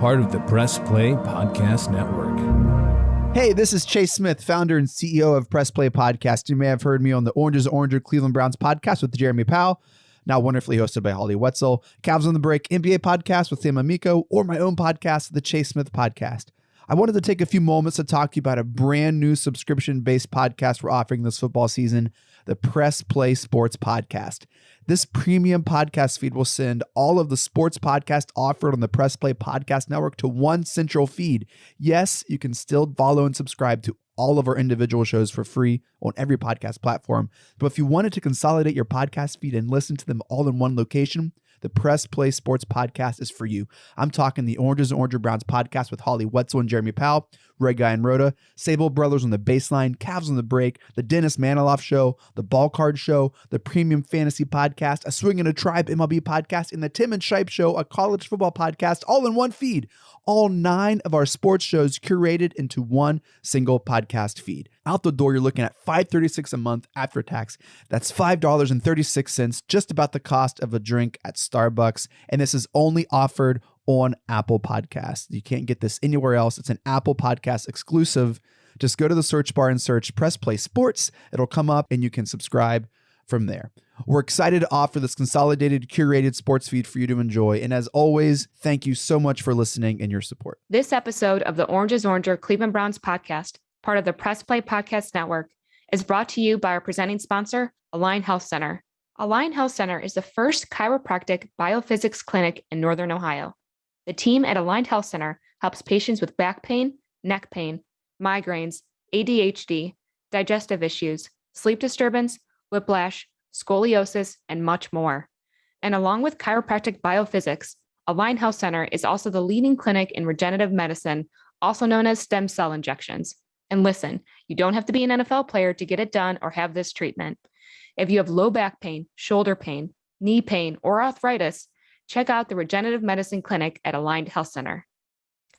part of the Press Play Podcast Network. Hey, this is Chase Smith, founder and CEO of Press Play Podcast. You may have heard me on the Orange is Oranger Cleveland Browns podcast with Jeremy Powell, now wonderfully hosted by Holly Wetzel, Cavs on the Break NBA podcast with Sam Amico, or my own podcast, the Chase Smith Podcast. I wanted to take a few moments to talk to you about a brand new subscription-based podcast we're offering this football season, the Press Play Sports Podcast. This premium podcast feed will send all of the sports podcasts offered on the Press Play Podcast Network to one central feed. Yes, you can still follow and subscribe to all of our individual shows for free on every podcast platform. But if you wanted to consolidate your podcast feed and listen to them all in one location, the Press Play Sports Podcast is for you. I'm talking the Oranges and Oranger Browns podcast with Holly Wetzel and Jeremy Powell, Red Guy and Rhoda, Sable Brothers on the Baseline, Cavs on the Break, the Dennis Maniloff Show, the Ball Card Show, the Premium Fantasy Podcast, a Swing in a Tribe MLB podcast, and the Tim and Shipe Show, a college football podcast, all in one feed. All 9 of our sports shows curated into one single podcast feed. Out the door, you're looking at $5.36 a month after tax. That's $5.36, just about the cost of a drink at Starbucks. And this is only offered on Apple Podcasts. You can't get this anywhere else. It's an Apple Podcast exclusive. Just go to the search bar and search Press Play Sports. It'll come up and you can subscribe from there. We're excited to offer this consolidated, curated sports feed for you to enjoy. And as always, thank you so much for listening and your support. This episode of the Orange is Oranger Cleveland Browns podcast, part of the Press Play Podcast Network, is brought to you by our presenting sponsor, Align Health Center. Align Health Center is the first chiropractic biophysics clinic in Northern Ohio. The team at Align Health Center helps patients with back pain, neck pain, migraines, ADHD, digestive issues, sleep disturbance, whiplash, scoliosis, and much more. And along with chiropractic biophysics, Align Health Center is also the leading clinic in regenerative medicine, also known as stem cell injections. And listen, you don't have to be an NFL player to get it done or have this treatment. If you have low back pain, shoulder pain, knee pain, or arthritis, check out the Regenerative Medicine Clinic at Aligned Health Center.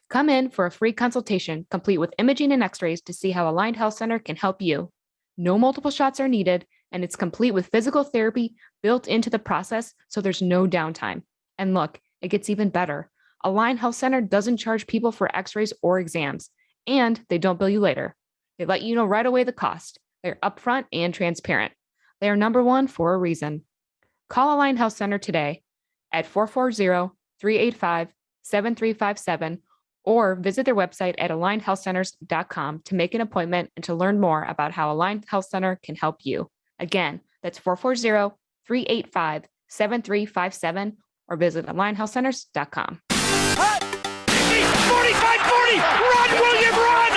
Come in for a free consultation, complete with imaging and x-rays to see how Aligned Health Center can help you. No multiple shots are needed, and it's complete with physical therapy built into the process, so there's no downtime. And look, it gets even better. Align Health Center doesn't charge people for x-rays or exams, and they don't bill you later. They let you know right away the cost. They're upfront and transparent. They are number one for a reason. Call Align Health Center today at 440-385-7357 or visit their website at alignedhealthcenters.com to make an appointment and to learn more about how Align Health Center can help you. Again, that's 440-385-7357 or visit alignedhealthcenters.com. 45-40, run, William, run!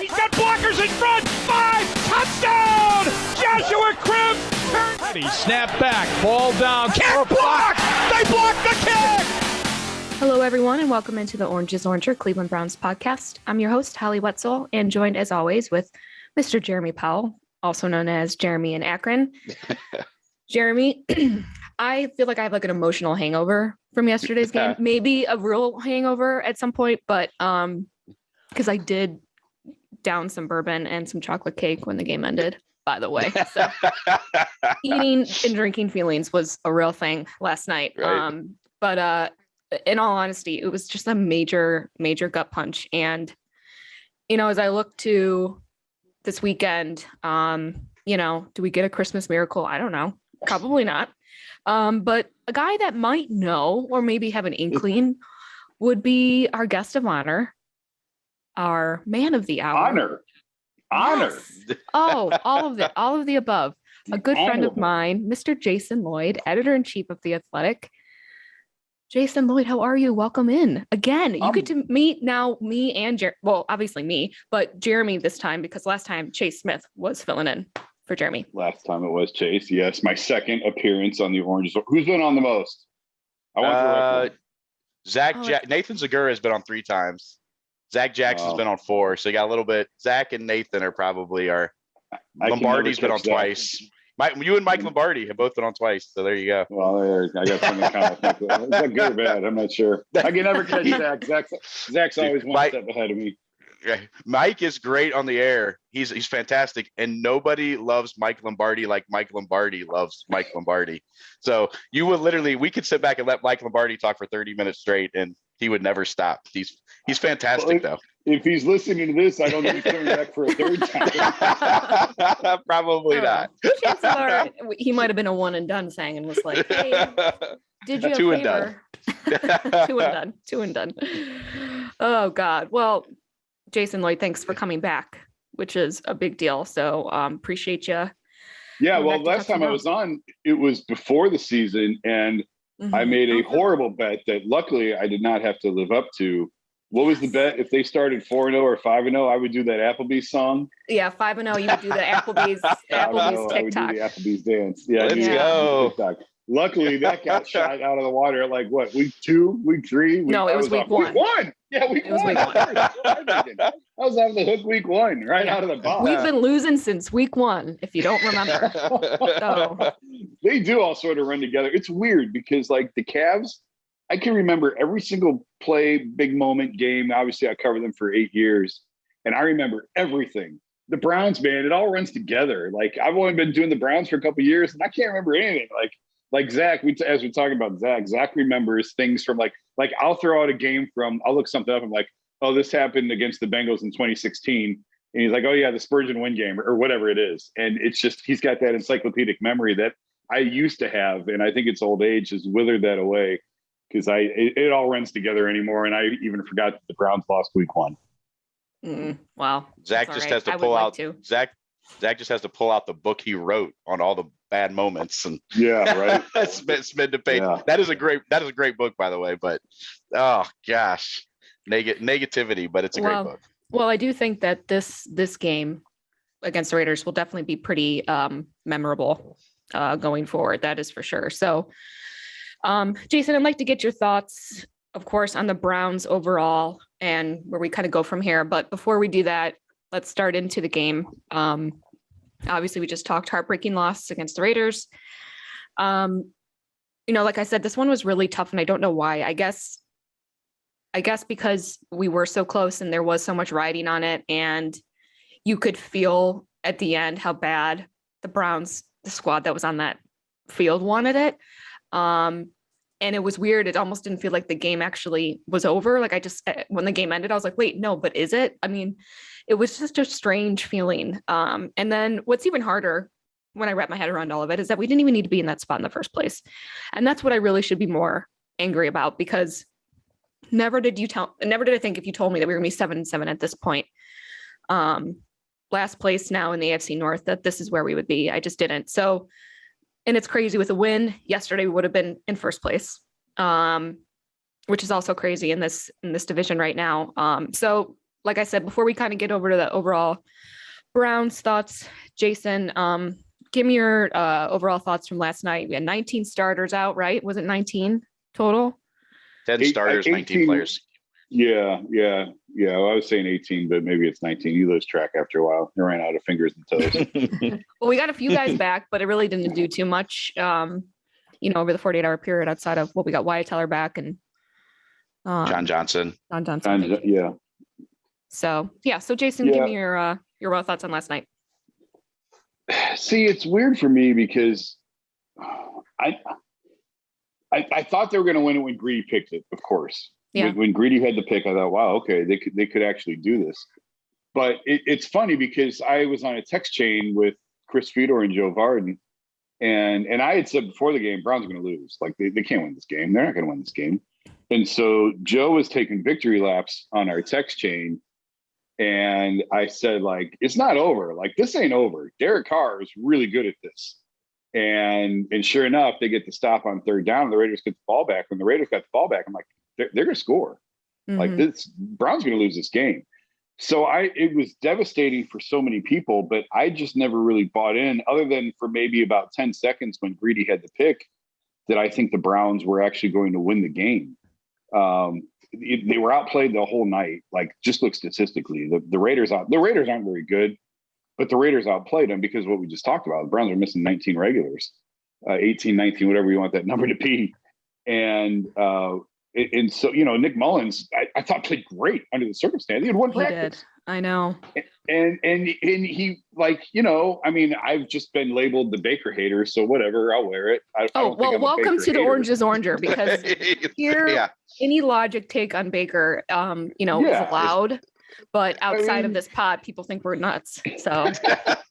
He's got blockers in front, 5, touchdown! Joshua Cribb! Snap back, ball down, kick block! They blocked the kick! Hello, everyone, and welcome into the Orange is Oranger Cleveland Browns podcast. I'm your host, Holly Wetzel, and joined as always with Mr. Jeremy Powell, also known as Jeremy in Akron. Jeremy, I feel like I have like an emotional hangover from yesterday's game, maybe a real hangover at some point, but because I did down some bourbon and some chocolate cake when the game ended, by the way. So eating and drinking feelings was a real thing last night. Right. But in all honesty, it was just a major gut punch. And, you know, as I look to this weekend, do we get a Christmas miracle? I don't know. Probably not. But a guy that might know, or maybe have an inkling, would be our guest of honor, our man of the hour. Honor. Yes. Oh, all of the above. A good friend of mine, Mr. Jason Lloyd, editor-in-chief of The Athletic. Jason Lloyd, how are you? Welcome in. Again, you get to meet now me and obviously me, but Jeremy this time, because last time Chase Smith was filling in for Jeremy. Last time it was Chase. Yes, my second appearance on the Oranges. Who's been on the most? I want to Nathan Zagura has been on 3 times. Zach Jackson's been on 4, so you got a little bit. Zach and Nathan are probably Lombardi's been on twice. You and Mike Lombardi have both been on twice, so there you go. Well, I got something kind of think. Is that good or bad? I'm not sure. I can never catch Zach. Zach's always one step ahead of me. Mike is great on the air. He's fantastic, and nobody loves Mike Lombardi like Mike Lombardi loves Mike Lombardi. So we could sit back and let Mike Lombardi talk for 30 minutes straight, and he would never stop. He's fantastic though. If he's listening to this, I don't think he's coming back for a third time. Probably not. Chances are he might have been a one and done thing and was like, hey, did you a Two and favor? Two and done. Oh God. Well, Jason Lloyd, thanks for coming back, which is a big deal. So appreciate you. Yeah, well, last time I was on, it was before the season, and I made a horrible bet that luckily I did not have to live up to. What was the bet? If they started 4-0 or 5-0, I would do that Applebee's song. Yeah, 5-0. You would do the Applebe's TikTok. I would do the Applebee's dance. Yeah, let's go. TikTok. Luckily, that got shot out of the water at like what, week 2, week 3? No, it was week 1. Week 1. Yeah, week 1. I was on the hook week 1, right out of the box. We've been losing since week 1, if you don't remember. So. They do all sort of run together. It's weird because like the Cavs, I can remember every single play, big moment game. Obviously, I covered them for 8 years, and I remember everything. The Browns, man, it all runs together. Like I've only been doing the Browns for a couple of years, and I can't remember anything. Like Zach, as we're talking about Zach remembers things from like I'll throw out a game from, I'll look something up. I'm like, oh, this happened against the Bengals in 2016. And he's like, oh yeah, the Spurgeon win game or whatever it is. And it's just, he's got that encyclopedic memory that I used to have. And I think it's old age has withered that away because it all runs together anymore. And I even forgot that the Browns lost week 1. Wow. Zach just has to pull out, Zach just has to pull out the book he wrote on all the bad moments. And yeah, right. It's mid to page. Yeah. That is a great book, by the way, but oh gosh, negativity, but it's a great book. Well, I do think that this game against the Raiders will definitely be pretty memorable going forward. That is for sure. So, Jason, I'd like to get your thoughts, of course, on the Browns overall and where we kind of go from here. But before we do that, let's start into the game. Obviously, we just talked heartbreaking loss against the Raiders. Like I said, this one was really tough, and I don't know why. I guess because we were so close and there was so much riding on it, and you could feel at the end how bad the Browns, the squad that was on that field, wanted it. And it was weird. It almost didn't feel like the game actually was over. Like when the game ended, I was like, wait, no, but is it? I mean, it was just a strange feeling. And then what's even harder when I wrap my head around all of it is that we didn't even need to be in that spot in the first place. And that's what I really should be more angry about, because never did I think if you told me that we were going to be 7-7 at this point, last place now in the AFC North, that this is where we would be. I just didn't. So, and it's crazy. With a win yesterday, we would have been in first place, which is also crazy in this division right now. So like I said, before we kind of get over to the overall Browns thoughts, Jason, give me your overall thoughts from last night. We had 19 starters out, right? Was it 19 total? 10 starters, 19 players. Yeah. Well, I was saying 18, but maybe it's 19. You lose track after a while. You ran out of fingers and toes. Well, we got a few guys back, but it really didn't do too much, over the 48-hour period outside of what we got Wyatt Teller back and John Johnson. Yeah. So Jason, give me your raw thoughts on last night. See, it's weird for me because I thought they were going to win it when Greedy picked it, of course. Yeah. When Greedy had the pick, I thought, wow, okay, they could actually do this. But it's funny because I was on a text chain with Chris Fedor and Joe Varden, and I had said before the game, Browns are going to lose. Like, they can't win this game. They're not going to win this game. And so Joe was taking victory laps on our text chain, and I said, like, it's not over. Like, this ain't over. Derek Carr is really good at this. And sure enough, they get the stop on third down. The Raiders get the ball back. When the Raiders got the ball back, I'm like, they're going to score. Mm-hmm. Like, this Browns going to lose this game. So it was devastating for so many people, but I just never really bought in, other than for maybe about 10 seconds when Greedy had the pick, that I think the Browns were actually going to win the game. They were outplayed the whole night. Like, just look statistically, the Raiders aren't very good, but the Raiders outplayed them because of what we just talked about. The Browns are missing 19 regulars, 18, 19, whatever you want that number to be. And so, Nick Mullins, I thought played great under the circumstance. He had one practice. I know. And he, like, I mean, I've just been labeled the Baker hater, so whatever, I'll wear it. I don't think I'm a welcome Baker to the hater. Orange is Oranger, because here any logic take on Baker, is allowed. But outside of this pod, people think we're nuts. So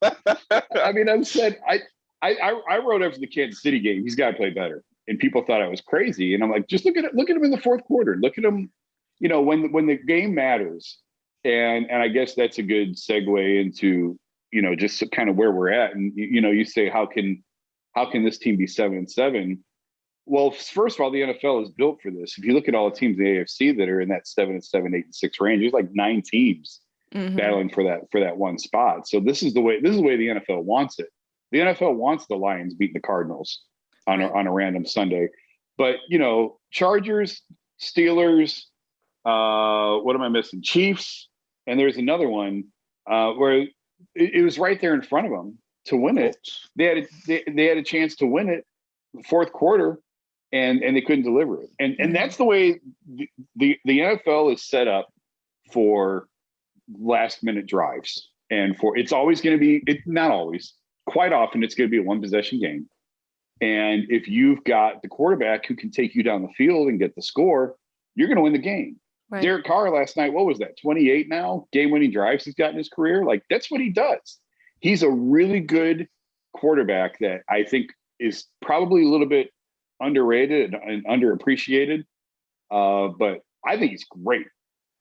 I mean, I wrote after the Kansas City game, he's got to play better. And people thought I was crazy. And I'm like, just look at him in the fourth quarter. Look at him, when the game matters. And I guess that's a good segue into, just kind of where we're at. And, you say, how can this team be 7-7? Well, first of all, the NFL is built for this. If you look at all the teams in the AFC that are in that 7-7, 8-6 range, there's like 9 teams battling for that one spot. So this is the way the NFL wants it. The NFL wants the Lions beating the Cardinals on a random Sunday. But, Chargers, Steelers, what am I missing? Chiefs. And there's another one where it was right there in front of them to win it. They had a chance to win it fourth quarter, and they couldn't deliver it. And that's the way the NFL is set up for last minute drives. And it's always going to be, not always, quite often it's going to be a one possession game. And if you've got the quarterback who can take you down the field and get the score, you're going to win the game. Right. Derek Carr last night, what was that? 28 now game-winning drives he's got in his career. Like, that's what he does. He's a really good quarterback that I think is probably a little bit underrated and underappreciated. But I think he's great.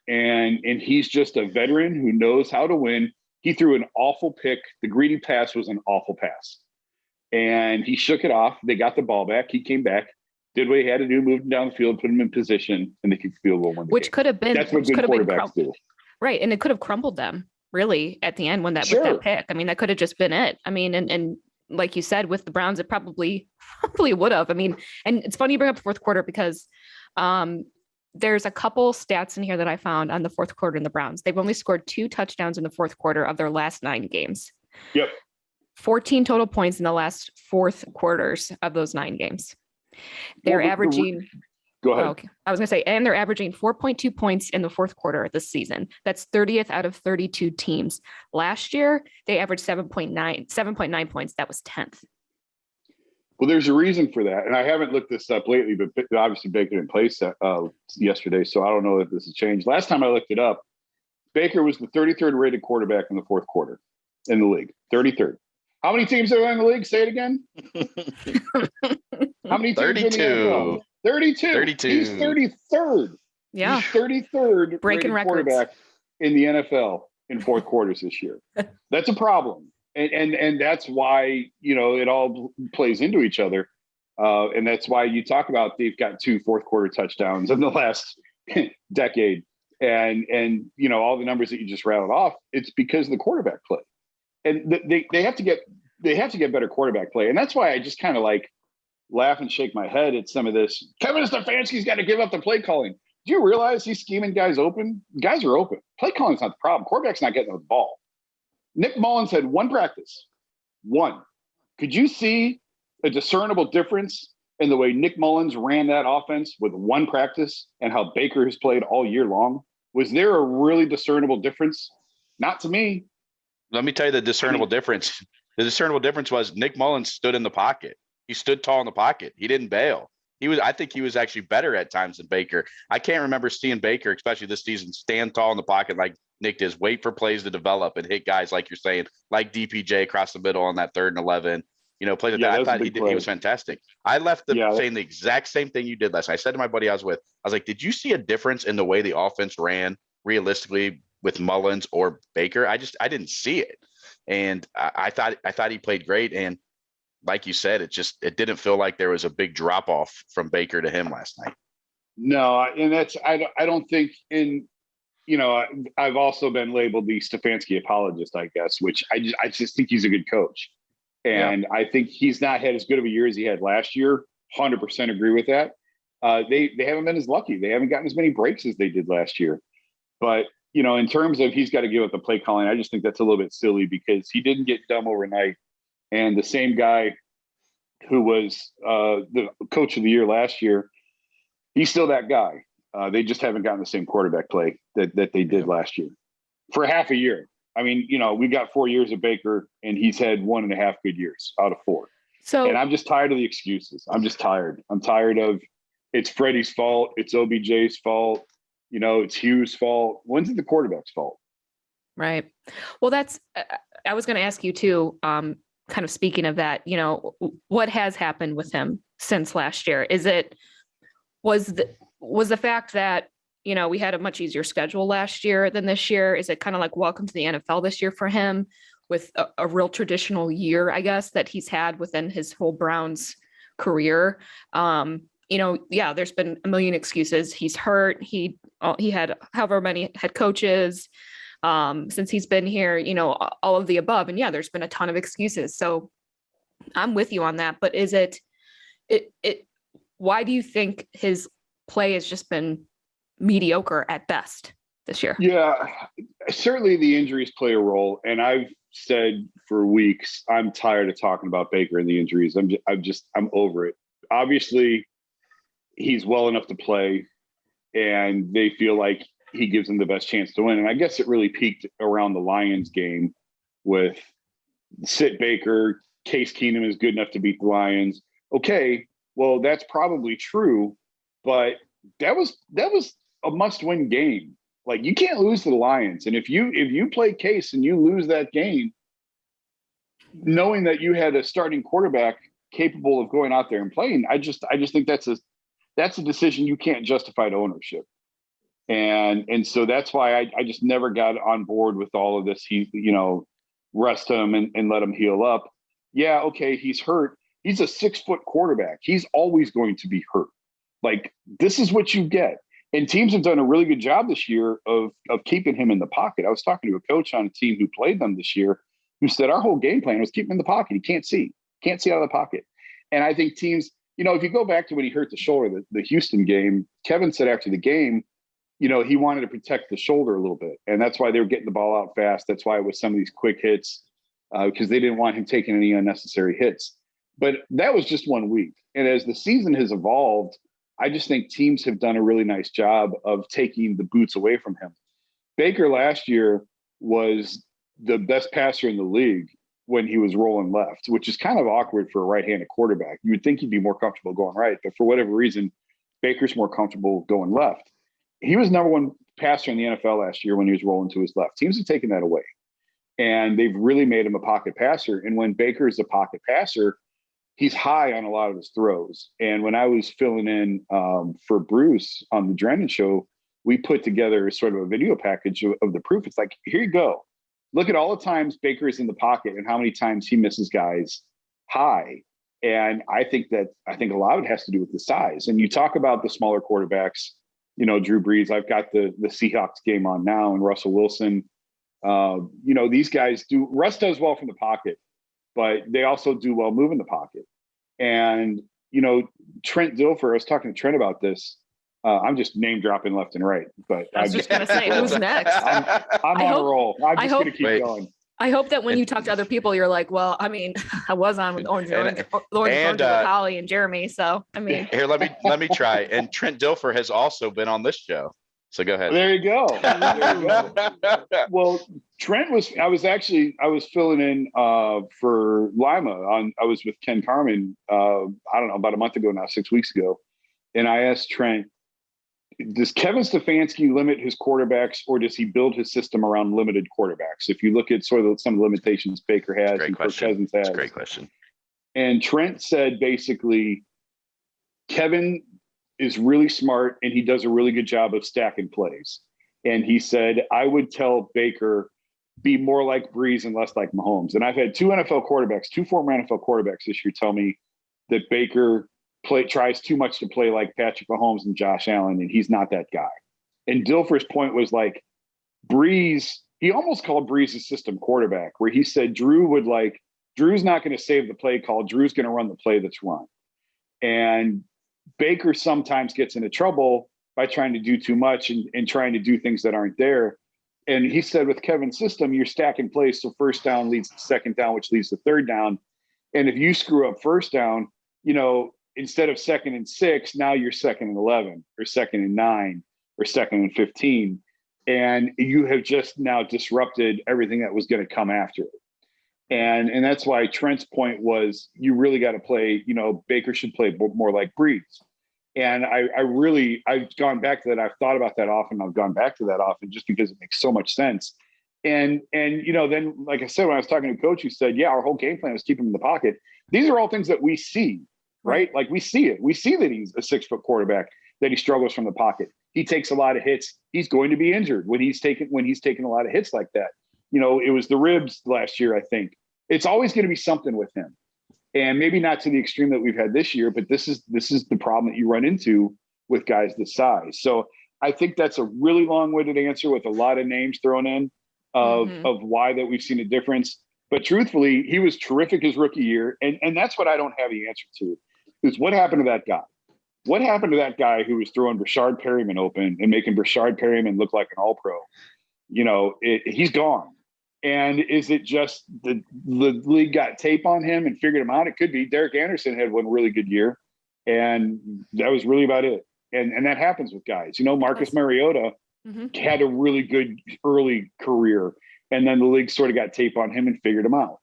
And he's just a veteran who knows how to win. He threw an awful pick. The greedy pass was an awful pass. And he shook it off. They got the ball back. He came back, did what he had to do, moved him down the field, put him in position, and they could field goal. Which could have been, that's what good quarterbacks do. Right. And it could have crumbled them really at the end with that pick. I mean, that could have just been it. I mean, and like you said, with the Browns, it probably would have. I mean, and it's funny you bring up the fourth quarter because there's a couple stats in here that I found on the fourth quarter in the Browns. They've only scored 2 touchdowns in the fourth quarter of their last 9 games. Yep. 14 total points in the last fourth quarters of those 9 games. They're averaging. Go ahead. Okay. I was going to say, and they're averaging 4.2 points in the fourth quarter this season. That's 30th out of 32 teams. Last year, they averaged 7.9 points. That was 10th. Well, there's a reason for that. And I haven't looked this up lately, but obviously Baker didn't play yesterday. So I don't know if this has changed. Last time I looked it up, Baker was the 33rd rated quarterback in the fourth quarter in the league. 33rd. How many teams are in the league? Say it again. How many teams 32. are in the NFL? 32. He's 33rd. Yeah. He's 33rd breaking records. Quarterback in the NFL in fourth quarters this year. That's a problem. And that's why, it all plays into each other. And that's why you talk about they've got 2 fourth quarter touchdowns in the last decade. And all the numbers that you just rattled off, it's because of the quarterback play. And they have to get better quarterback play. And that's why I just kind of like laugh and shake my head at some of this. Kevin Stefanski's got to give up the play calling. Do you realize he's scheming guys open? Guys are open. Play calling's not the problem. Quarterback's not getting the ball. Nick Mullins had 1 practice. 1. Could you see a discernible difference in the way Nick Mullins ran that offense with 1 practice and how Baker has played all year long? Was there a really discernible difference? Not to me. Let me tell you the discernible difference. The discernible difference was Nick Mullins stood in the pocket. He stood tall in the pocket. He didn't bail. I think he was actually better at times than Baker. I can't remember seeing Baker, especially this season, stand tall in the pocket like Nick does, wait for plays to develop and hit guys like you're saying, like DPJ across the middle on that 3rd and 11. Plays like that. I thought he was fantastic. I left saying the exact same thing you did last night. I said to my buddy I was with, I was like, did you see a difference in the way the offense ran realistically with Mullins or Baker? I didn't see it. And I thought he played great. And like you said, it didn't feel like there was a big drop off from Baker to him last night. No, and I don't think I've also been labeled the Stefanski apologist, I guess, which I just think he's a good coach. And I think he's not had as good of a year as he had last year. 100% agree with that. They haven't been as lucky. They haven't gotten as many breaks as they did last year. But, in terms of he's got to give up the play calling, I just think that's a little bit silly because he didn't get dumb overnight. And the same guy who was the coach of the year last year, he's still that guy. They just haven't gotten the same quarterback play that they did last year. for half a year. I mean, we've got 4 years of Baker, and he's had 1.5 good years out of 4. So, and I'm just tired of the excuses. I'm just tired. I'm tired of it's Freddie's fault. It's OBJ's fault. It's Hughes' fault. When's it the quarterback's fault? Right. Well, I was going to ask you too, kind of speaking of that, what has happened with him since last year? Was the fact that, we had a much easier schedule last year than this year? Is it kind of like welcome to the NFL this year for him with a real traditional year, I guess, that he's had within his whole Browns career? There's been a million excuses. He's hurt. He had however many head coaches since he's been here, all of the above. And there's been a ton of excuses. So I'm with you on that. But is it why do you think his play has just been mediocre at best this year? Yeah, certainly the injuries play a role. And I've said for weeks, I'm tired of talking about Baker and the injuries. I'm over it. Obviously, he's well enough to play, and they feel like he gives them the best chance to win. And I guess it really peaked around the Lions game with sit Baker. Case Keenum is good enough to beat the Lions. Okay, well, that's probably true, but that was a must-win game. Like, you can't lose to the Lions. And if you play Case and you lose that game, knowing that you had a starting quarterback capable of going out there and playing, I just think that's a decision you can't justify to ownership. And so that's why I just never got on board with all of this. Rest him and let him heal up. Yeah, okay, he's hurt. He's a 6-foot quarterback. He's always going to be hurt. Like, this is what you get. And teams have done a really good job this year of keeping him in the pocket. I was talking to a coach on a team who played them this year who said our whole game plan was keep him in the pocket. He can't see out of the pocket. And I think teams, if you go back to when he hurt the shoulder, the Houston game, Kevin said after the game, he wanted to protect the shoulder a little bit. And that's why they were getting the ball out fast. That's why it was some of these quick hits because they didn't want him taking any unnecessary hits. But that was just 1 week. And as the season has evolved, I just think teams have done a really nice job of taking the boots away from him. Baker last year was the best passer in the league when he was rolling left, which is kind of awkward for a right-handed quarterback. You would think he'd be more comfortable going right, but for whatever reason, Baker's more comfortable going left. He was number 1 passer in the NFL last year when he was rolling to his left. Teams have taken that away, and they've really made him a pocket passer. And when Baker is a pocket passer, he's high on a lot of his throws. And when I was filling in for Bruce on the Drennan show, we put together sort of a video package of the proof. It's like, here you go. Look at all the times Baker is in the pocket and how many times he misses guys high. And I think a lot of it has to do with the size. And you talk about the smaller quarterbacks, Drew Brees. I've got the Seahawks game on now, and Russell Wilson. These guys do. Russ does well from the pocket, but they also do well moving the pocket. And, Trent Dilfer, I was talking to Trent about this. I'm just name dropping left and right, but I was just going to say, who's next? I'm on a roll. I'm just going to keep going. I hope that when you talk to other people, you're like, well, I mean, I was on with Orange with Holly and Jeremy. So, I mean, here, let me try. And Trent Dilfer has also been on this show. So go ahead. There you go. Well, Trent I was filling in for Lima I was with Ken Carmen, I don't know, about a month ago now, 6 weeks ago. And I asked Trent, does Kevin Stefanski limit his quarterbacks, or does he build his system around limited quarterbacks? If you look at sort of some of the limitations Baker has and Kirk Cousins has. That's a great question. And Trent said basically, Kevin is really smart and he does a really good job of stacking plays. And he said, I would tell Baker, be more like Breeze and less like Mahomes. And I've had two former NFL quarterbacks this year tell me that Baker tries too much to play like Patrick Mahomes and Josh Allen, and he's not that guy. And Dilfer's point was like, Breeze, he almost called Breeze a system quarterback, where he said Drew's not going to save the play call. Drew's going to run the play that's run. And Baker sometimes gets into trouble by trying to do too much and trying to do things that aren't there. And he said with Kevin's system, you're stacking plays. So first down leads to second down, which leads to third down. And if you screw up first down, instead of 2nd and 6, now you're 2nd and 11 or 2nd and 9 or 2nd and 15. And you have just now disrupted everything that was going to come after it. And that's why Trent's point was, you really got to play, Baker should play more like Breeze. And I've gone back to that. I've thought about that often. I've gone back to that often just because it makes so much sense. And then, like I said, when I was talking to coach, he said, yeah, our whole game plan is keep him in the pocket. These are all things that we see, right? Like we see it. We see that he's a 6-foot quarterback, that he struggles from the pocket. He takes a lot of hits. He's going to be injured when he's taken a lot of hits like that. It was the ribs last year, I think. It's always going to be something with him. And maybe not to the extreme that we've had this year, but this is the problem that you run into with guys this size. So I think that's a really long-winded answer with a lot of names thrown in of why that we've seen a difference. But truthfully, he was terrific his rookie year. And that's what I don't have the answer to, is what happened to that guy? What happened to that guy who was throwing Brashard Perryman open and making Brashard Perryman look like an all-pro? He's gone. And is it just the league got tape on him and figured him out? It could be. Derek Anderson had one really good year, and that was really about it. And that happens with guys. Marcus Mariota had a really good early career, and then the league sort of got tape on him and figured him out.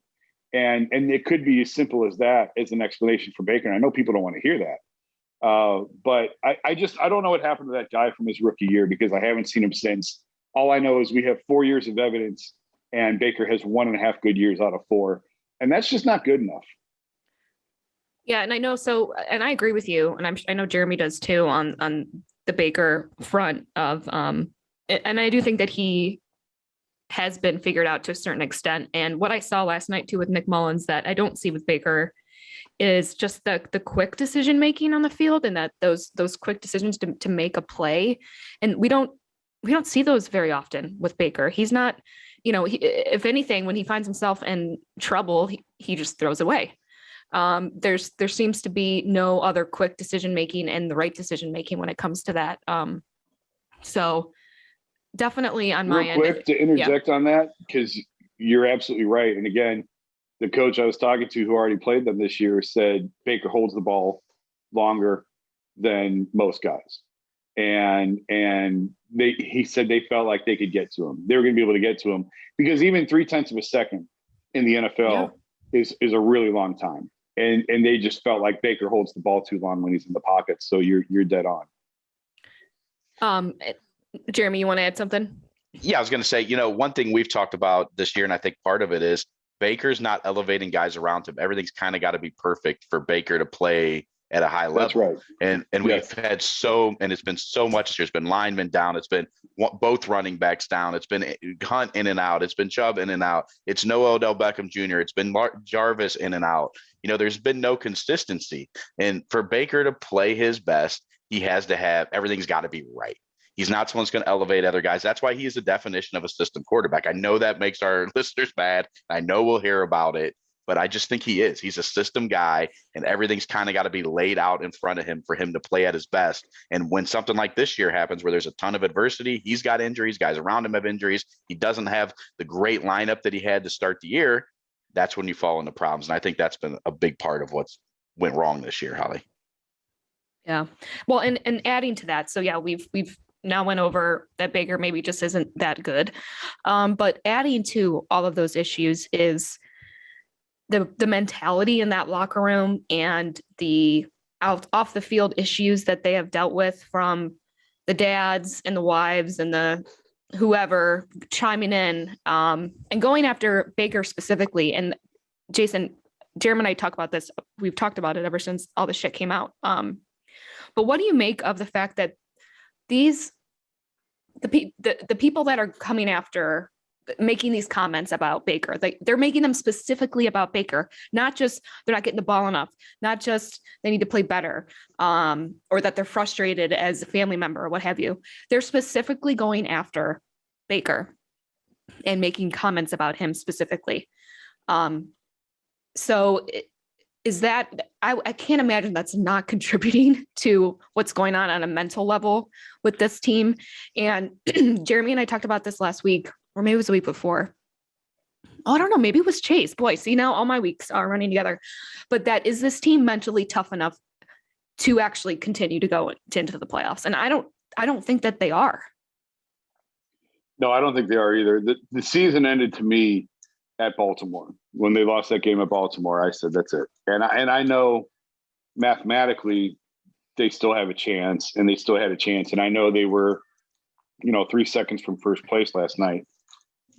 And it could be as simple as that as an explanation for Baker. And I know people don't want to hear that. But I don't know what happened to that guy from his rookie year, because I haven't seen him since. All I know is we have 4 years of evidence, and Baker has 1.5 good years out of 4. And that's just not good enough. Yeah. And I know, and I agree with you. And I know Jeremy does too on the Baker front of, and I do think that he has been figured out to a certain extent. And what I saw last night too with Nick Mullins that I don't see with Baker is just the quick decision-making on the field, and that those quick decisions to make a play. And we don't see those very often with Baker. He's not, if anything, when he finds himself in trouble, he just throws away. There seems to be no other quick decision-making and the right decision-making when it comes to that. So definitely on my end. Real quick to interject on that, because you're absolutely right. And again, the coach I was talking to who already played them this year said Baker holds the ball longer than most guys. And he said they felt like they could get to him. They were going to be able to get to him, because even 0.3 of a second in the NFL is a really long time. And they just felt like Baker holds the ball too long when he's in the pocket. So you're dead on. Jeremy, you want to add something? Yeah, I was going to say, one thing we've talked about this year, and I think part of it is Baker's not elevating guys around him. Everything's kind of got to be perfect for Baker to play at a high level. That's right. And we've had it's been so much. There's been linemen down. It's been both running backs down. It's been Hunt in and out. It's been Chubb in and out. It's Noah Odell Beckham Jr. It's been Jarvis in and out. There's been no consistency. And for Baker to play his best, he has to have, everything's got to be right. He's not someone who's going to elevate other guys. That's why he is the definition of a system quarterback. I know that makes our listeners mad. I know we'll hear about it, but I just think he is. He's a system guy, and everything's kind of got to be laid out in front of him for him to play at his best. And when something like this year happens, where there's a ton of adversity, he's got injuries, guys around him have injuries, he doesn't have the great lineup that he had to start the year, that's when you fall into problems. And I think that's been a big part of what's went wrong this year, Holly. Yeah. Well, and adding to that, so yeah, we've now went over that Baker maybe just isn't that good. But adding to all of those issues is the mentality in that locker room and the off the field issues that they have dealt with from the dads and the wives and the whoever chiming in and going after Baker specifically. And Jason, Jeremy and I talk about this. We've talked about it ever since all the shit came out. But what do you make of the fact that the people that are coming after, making these comments about Baker, they're making them specifically about Baker, not just they're not getting the ball enough, not just they need to play better, or that they're frustrated as a family member or what have you. They're specifically going after Baker and making comments about him specifically. So is that, I can't imagine that's not contributing to what's going on a mental level with this team. And Jeremy and I talked about this last week, or maybe it was the week before. Oh, I don't know. Maybe it was Chase. Boy, see, now all my weeks are running together. But that is this team mentally tough enough to actually continue to go into the playoffs? And I don't think that they are. No, I don't think they are either. The season ended to me at Baltimore. When they lost that game at Baltimore, I said, that's it. And I know mathematically they still have a chance, and they still had a chance. And I know they were, 3 seconds from first place last night.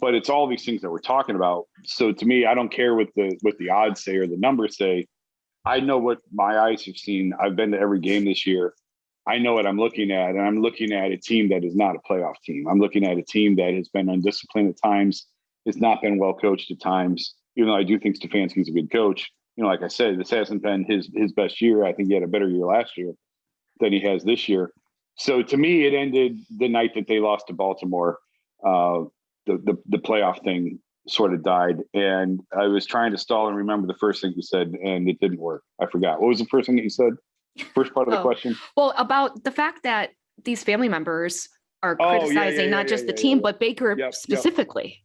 But it's all these things that we're talking about. So to me, I don't care what the odds say or the numbers say. I know what my eyes have seen. I've been to every game this year. I know what I'm looking at, and I'm looking at a team that is not a playoff team. I'm looking at a team that has been undisciplined at times, has not been well coached at times, even though I do think Stefanski's a good coach. Like I said, this hasn't been his best year. I think he had a better year last year than he has this year. So to me, it ended the night that they lost to Baltimore. The playoff thing sort of died, and I was trying to stall and remember the first thing you said, and it didn't work. I forgot. What was the first thing that you said? First part of the question? Well, about the fact that these family members are criticizing not just the team, but Baker specifically.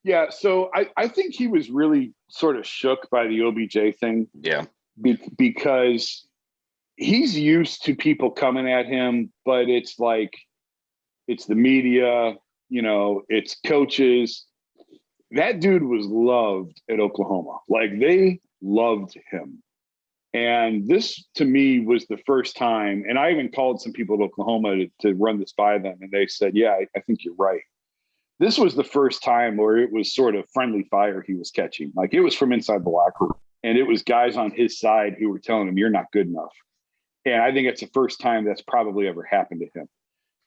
Yeah. So I think he was really sort of shook by the OBJ thing. Yeah. Because he's used to people coming at him, but it's like, it's the media, it's coaches. That dude was loved at Oklahoma. Like, they loved him. And this, to me, was the first time, and I even called some people at Oklahoma to run this by them, and they said, yeah, I think you're right. This was the first time where it was sort of friendly fire he was catching. Like, it was from inside the locker room, and it was guys on his side who were telling him, you're not good enough. And I think it's the first time that's probably ever happened to him.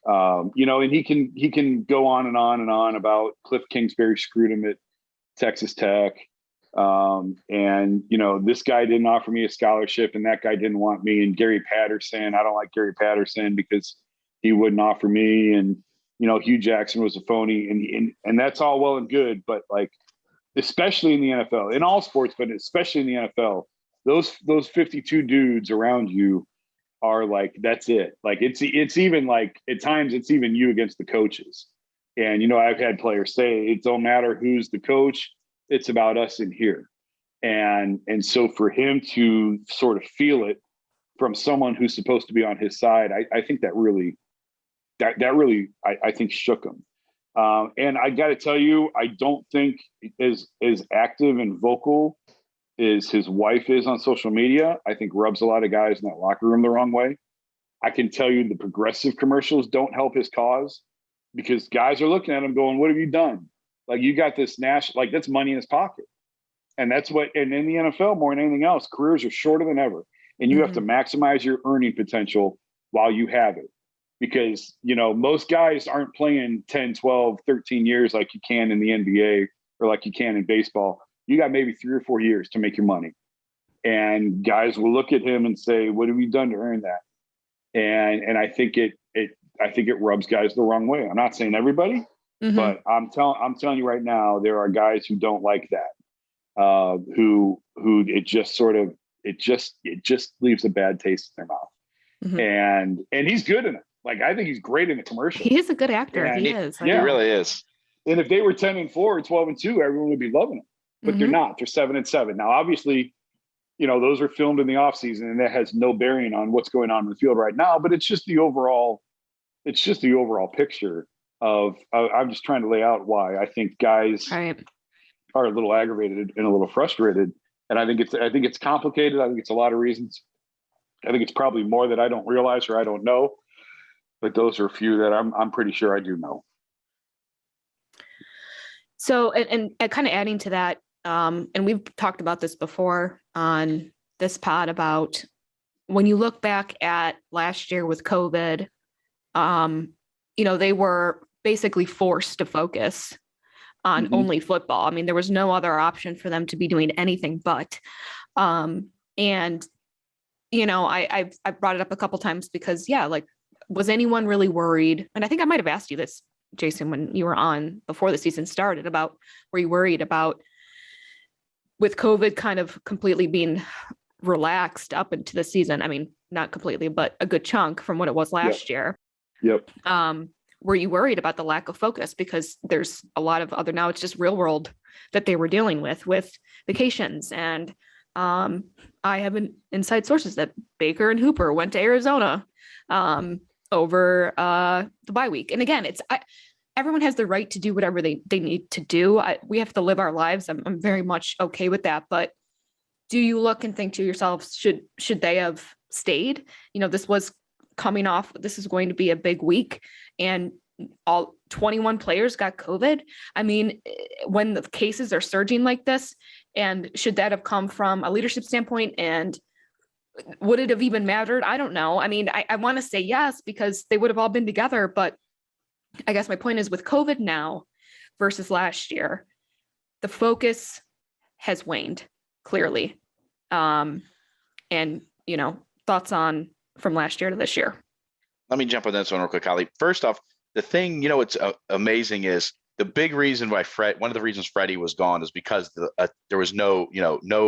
And he can go on and on and on about Cliff Kingsbury screwed him at Texas Tech. This guy didn't offer me a scholarship, and that guy didn't want me. And Gary Patterson, I don't like Gary Patterson because he wouldn't offer me. And, Hugh Jackson was a phony, and that's all well and good. But, like, especially in the NFL, in all sports, but especially in the NFL, those 52 dudes around you are like, that's it. Like, it's even like, at times it's even you against the coaches. And, I've had players say, it don't matter who's the coach, it's about us in here. And so for him to sort of feel it from someone who's supposed to be on his side, I think that really, I think shook him. And I got to tell you, I don't think as active and vocal as his wife is on social media, I think rubs a lot of guys in that locker room the wrong way. I can tell you the Progressive commercials don't help his cause, because guys are looking at him going, what have you done? Like, you got this national, like, that's money in his pocket. And that's what, and in the NFL more than anything else, careers are shorter than ever. And you have to maximize your earning potential while you have it. Because, most guys aren't playing 10, 12, 13 years like you can in the NBA or like you can in baseball. You got maybe 3 or 4 years to make your money. And guys will look at him and say, what have you done to earn that? And I think it rubs guys the wrong way. I'm not saying everybody, but I'm telling you right now, there are guys who don't like that, who it just leaves a bad taste in their mouth. And he's good in it. Like, I think he's great in the commercial. He is a good actor. And he is. He really is. And if they were 10-4 or 12-2, everyone would be loving it. But they're not. They're 7-7. Now, obviously, those are filmed in the off season, and that has no bearing on what's going on in the field right now. But it's just the overall picture of. I'm just trying to lay out why I think guys are a little aggravated and a little frustrated, and I think it's complicated. I think it's a lot of reasons. I think it's probably more that I don't realize or I don't know, but those are a few that I'm pretty sure I do know. So, and kind of adding to that, and we've talked about this before on this pod about when you look back at last year with COVID, they were basically forced to focus on only football. I mean, there was no other option for them to be doing anything but. I've brought it up a couple times because, was anyone really worried? And I think I might have asked you this, Jason, when you were on before the season started, about, were you worried about, with COVID kind of completely being relaxed up into the season? I mean, not completely, but a good chunk from what it was last year. Yep. Were you worried about the lack of focus? Because there's a lot of other, now it's just real world that they were dealing with vacations. And I have inside sources that Baker and Hooper went to Arizona over the bye week. And again, everyone has the right to do whatever they need to do. We have to live our lives. I'm very much okay with that. But do you look and think to yourself, should they have stayed? This was coming off, this is going to be a big week, and all 21 players got COVID. I mean, when the cases are surging like this, and should that have come from a leadership standpoint, and would it have even mattered? I don't know. I mean, I want to say yes, because they would have all been together, but I guess my point is, with COVID now versus last year, the focus has waned clearly. And, thoughts on from last year to this year. Let me jump on this one real quick, Holly. First off, the thing, what's amazing is the big reason why one of the reasons Freddie was gone is because there was no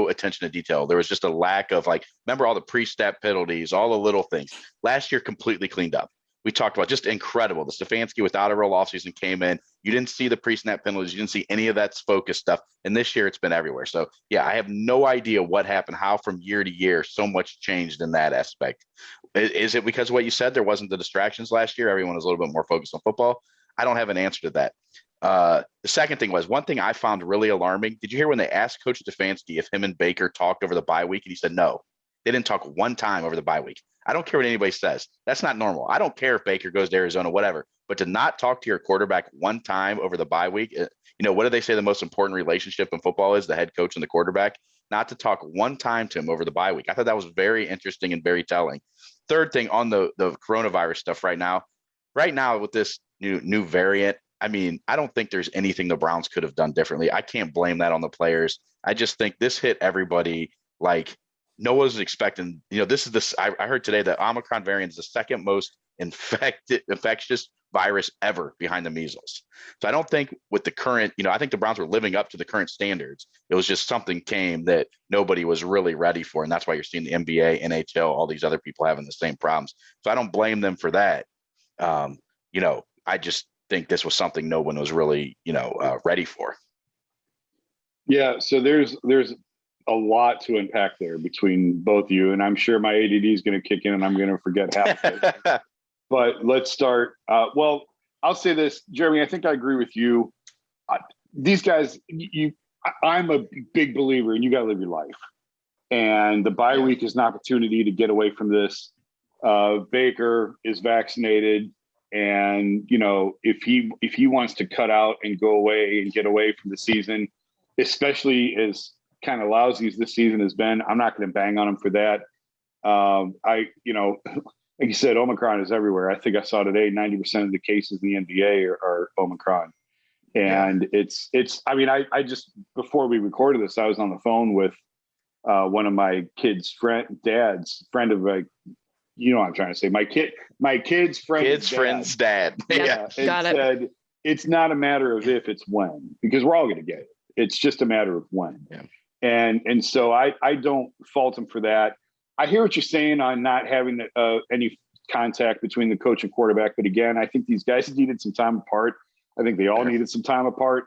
attention to detail. There was just a lack of, remember all the pre-snap penalties, all the little things. Last year completely cleaned up. We talked about just incredible. The Stefanski without a real offseason came in. You didn't see the pre-snap penalties. You didn't see any of that focus stuff. And this year it's been everywhere. So yeah, I have no idea what happened, how from year to year so much changed in that aspect. Is it because of what you said? There wasn't the distractions last year. Everyone was a little bit more focused on football. I don't have an answer to that. The second thing was, one thing I found really alarming. Did you hear when they asked Coach Stefanski if him and Baker talked over the bye week? And he said, no, they didn't talk one time over the bye week. I don't care what anybody says. That's not normal. I don't care if Baker goes to Arizona, whatever, but to not talk to your quarterback one time over the bye week, what do they say the most important relationship in football is? The head coach and the quarterback. Not to talk one time to him over the bye week. I thought that was very interesting and very telling. Third thing on the coronavirus stuff right now with this new variant, I mean, I don't think there's anything the Browns could have done differently. I can't blame that on the players. I just think this hit everybody like no one was expecting. I heard today that Omicron variant is the second most infectious virus ever behind the measles. So I don't think with the current, I think the Browns were living up to the current standards. It was just something came that nobody was really ready for. And that's why you're seeing the NBA, NHL, all these other people having the same problems. So I don't blame them for that. I just think this was something no one was really, ready for. Yeah. So there's a lot to unpack there between both of you. And I'm sure my ADD is going to kick in and I'm going to forget half of it. But let's start. Well, I'll say this, Jeremy, I think I agree with you. These guys, I'm a big believer and you got to live your life. And the bye week is an opportunity to get away from this. Baker is vaccinated. And, if he wants to cut out and go away and get away from the season, especially as kind of lousy as this season has been, I'm not going to bang on him for that. Like you said, Omicron is everywhere. I think I saw today 90% of the cases in the NBA are Omicron. And I just, before we recorded this, I was on the phone with one of my kids' dad's friend of what I'm trying to say. My kid's friend's dad. Yeah. Got it. Said, it's not a matter of if, it's when, because we're all going to get it. It's just a matter of when. Yeah. And so I don't fault him for that. I hear what you're saying on not having any contact between the coach and quarterback. But again, I think these guys needed some time apart. I think they all needed some time apart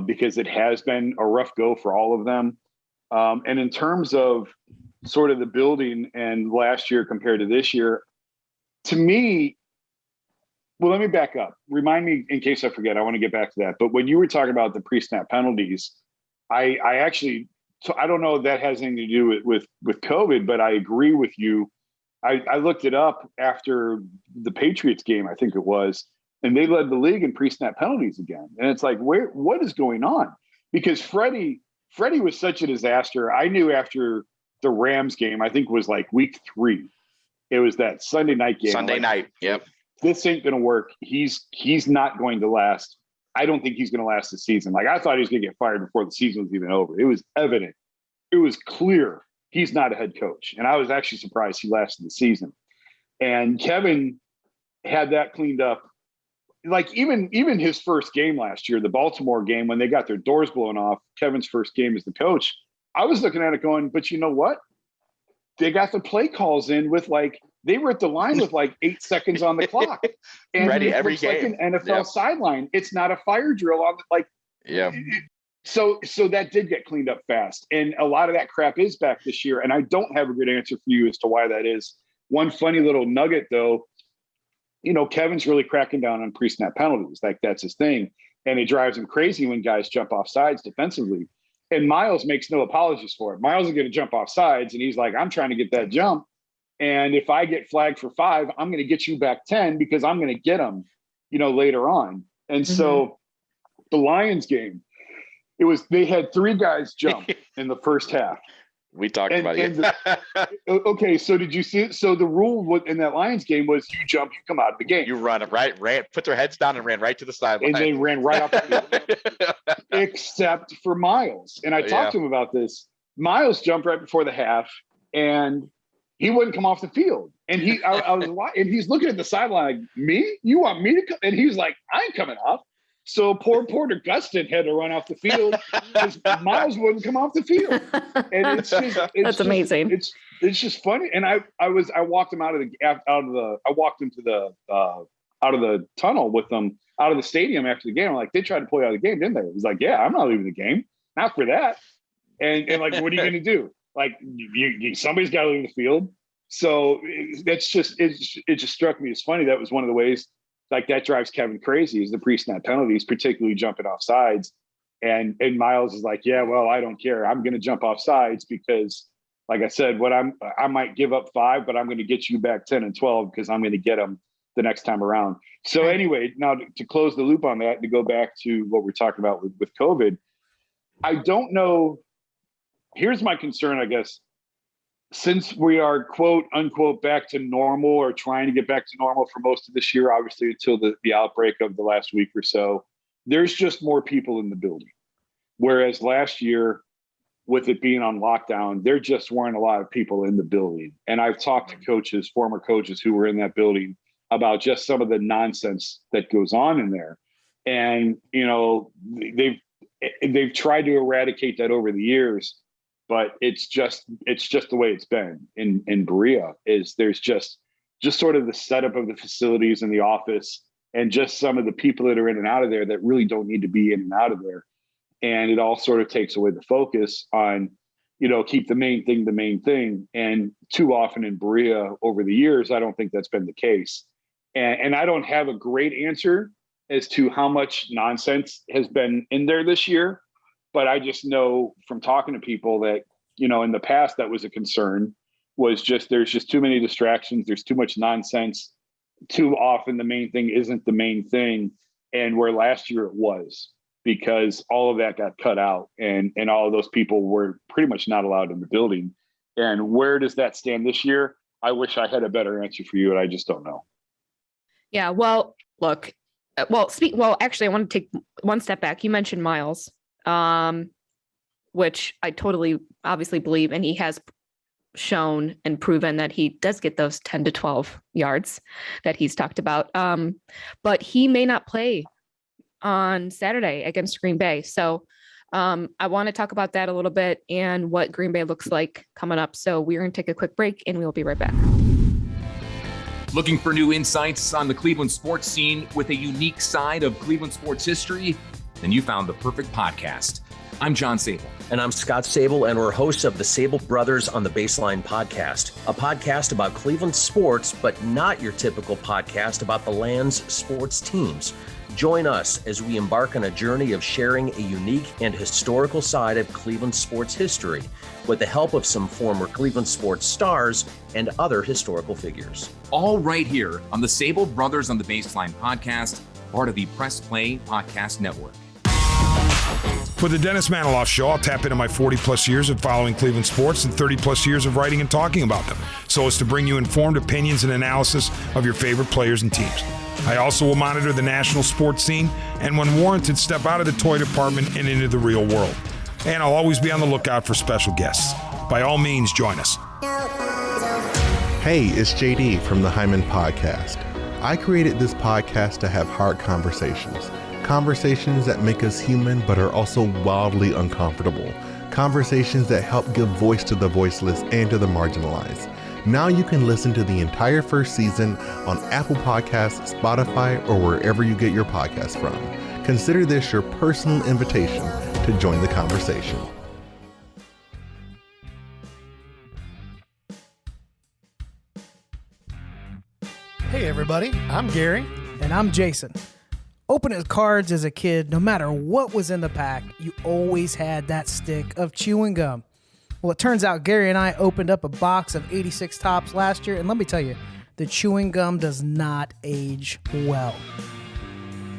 because it has been a rough go for all of them. And in terms of sort of the building and last year compared to this year, to me, well, let me back up. Remind me in case I forget. I want to get back to that. But when you were talking about the pre-snap penalties, I actually, so I don't know if that has anything to do with COVID, but I agree with you. I looked it up after the Patriots game, I think it was, and they led the league in pre-snap penalties again. And it's like, what is going on? Because Freddie was such a disaster. I knew after the Rams game, I think was like week 3. It was that Sunday night game. Sunday night. Yep. This ain't going to work. He's not going to last. I don't think he's going to last the season. Like I thought he was going to get fired before the season was even over. It was evident. It was clear he's not a head coach. And I was actually surprised he lasted the season. And Kevin had that cleaned up. Like even his first game last year, the Baltimore game, when they got their doors blown off, Kevin's first game as the coach, I was looking at it going, but you know what? They got the play calls in with they were at the line with 8 seconds on the clock. And ready every game. Like an NFL sideline. It's not a fire drill on So that did get cleaned up fast. And a lot of that crap is back this year. And I don't have a good answer for you as to why that is. One funny little nugget though, Kevin's really cracking down on pre-snap penalties. Like that's his thing. And it drives him crazy when guys jump off sides defensively. And Miles makes no apologies for it. Miles is going to jump off sides, and he's like, I'm trying to get that jump. And if I get flagged for 5, I'm going to get you back 10 because I'm going to get them, later on. And so the Lions game, they had 3 guys jump in the first half. We talked about it. Okay, so did you see it? So the rule in that Lions game was you jump, you come out of the game. You run ran, put their heads down and ran right to the sideline. And they ran right off the field, except for Miles. And I talked to him about this. Miles jumped right before the half, and he wouldn't come off the field. And he's looking at the sideline like, me? You want me to come? And he was like, I ain't coming off. So poor Porter Gustin had to run off the field because Miles wouldn't come off the field. And that's amazing. It's just funny. And I walked him out of the tunnel with them out of the stadium after the game. I'm like, they tried to pull you out of the game, didn't they? He's like, yeah, I'm not leaving the game. Not for that. And like, what are you going to do? Like, somebody's got to leave the field. So it just struck me as funny. That was one of the ways. Like that drives Kevin crazy is the pre-snap penalties, particularly jumping off sides. And Miles is like, yeah, well, I don't care. I'm going to jump off sides because, like I said, I might give up 5, but I'm going to get you back 10 and 12 because I'm going to get them the next time around. So anyway, now to close the loop on that, to go back to what we're talking about with COVID, I don't know. Here's my concern, I guess. Since we are, quote unquote, back to normal or trying to get back to normal for most of this year, obviously until the outbreak of the last week or so, there's just more people in the building. Whereas last year, with it being on lockdown, there just weren't a lot of people in the building. And I've talked to former coaches who were in that building about just some of the nonsense that goes on in there. And, they've tried to eradicate that over the years. But it's just the way it's been in Berea. Is there's just sort of the setup of the facilities in the office and just some of the people that are in and out of there that really don't need to be in and out of there. And it all sort of takes away the focus on, keep the main thing. And too often in Berea over the years, I don't think that's been the case. And I don't have a great answer as to how much nonsense has been in there this year. But I just know from talking to people that, in the past, that was a concern, was there's just too many distractions. There's too much nonsense. Too often the main thing isn't the main thing. And where last year it was, because all of that got cut out and all of those people were pretty much not allowed in the building. And where does that stand this year? I wish I had a better answer for you, and I just don't know. Yeah, well, look, actually, I want to take one step back. You mentioned Miles. Which I totally obviously believe, and he has shown and proven that he does get those 10 to 12 yards that he's talked about. But he may not play on Saturday against Green Bay. So I want to talk about that a little bit and what Green Bay looks like coming up. So we're going to take a quick break and we'll be right back. Looking for new insights on the Cleveland sports scene with a unique side of Cleveland sports history? Then you found the perfect podcast. I'm John Sable. And I'm Scott Sable, and we're hosts of the Sable Brothers on the Baseline podcast, a podcast about Cleveland sports, but not your typical podcast about the land's sports teams. Join us as we embark on a journey of sharing a unique and historical side of Cleveland sports history with the help of some former Cleveland sports stars and other historical figures. All right here on the Sable Brothers on the Baseline podcast, part of the Press Play Podcast Network. For the Dennis Maniloff Show, I'll tap into my 40-plus years of following Cleveland sports and 30-plus years of writing and talking about them, so as to bring you informed opinions and analysis of your favorite players and teams. I also will monitor the national sports scene and, when warranted, step out of the toy department and into the real world. And I'll always be on the lookout for special guests. By all means, join us. Hey, it's JD from the Hyman Podcast. I created this podcast to have hard conversations. Conversations that make us human but are also wildly uncomfortable. Conversations that help give voice to the voiceless and to the marginalized. Now you can listen to the entire first season on Apple Podcasts, Spotify, or wherever you get your podcasts from. Consider this your personal invitation to join the conversation. Hey Hey everybody, I'm Gary. And I'm Jason. Opening cards as a kid, no matter what was in the pack, you always had that stick of chewing gum. Well, it turns out Gary and I opened up a box of 86 Tops last year, and let me tell you, the chewing gum does not age well.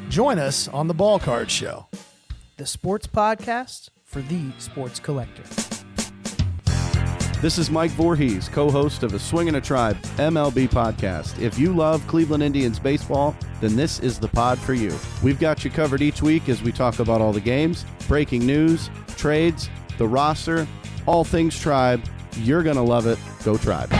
Join us on the Ball Card Show, the sports podcast for the sports collector. This is Mike Voorhees, co-host of the Swingin' a Tribe MLB podcast. If you love Cleveland Indians baseball, then this is the pod for you. We've got you covered each week as we talk about all the games, breaking news, trades, the roster, all things Tribe. You're going to love it. Go Tribe.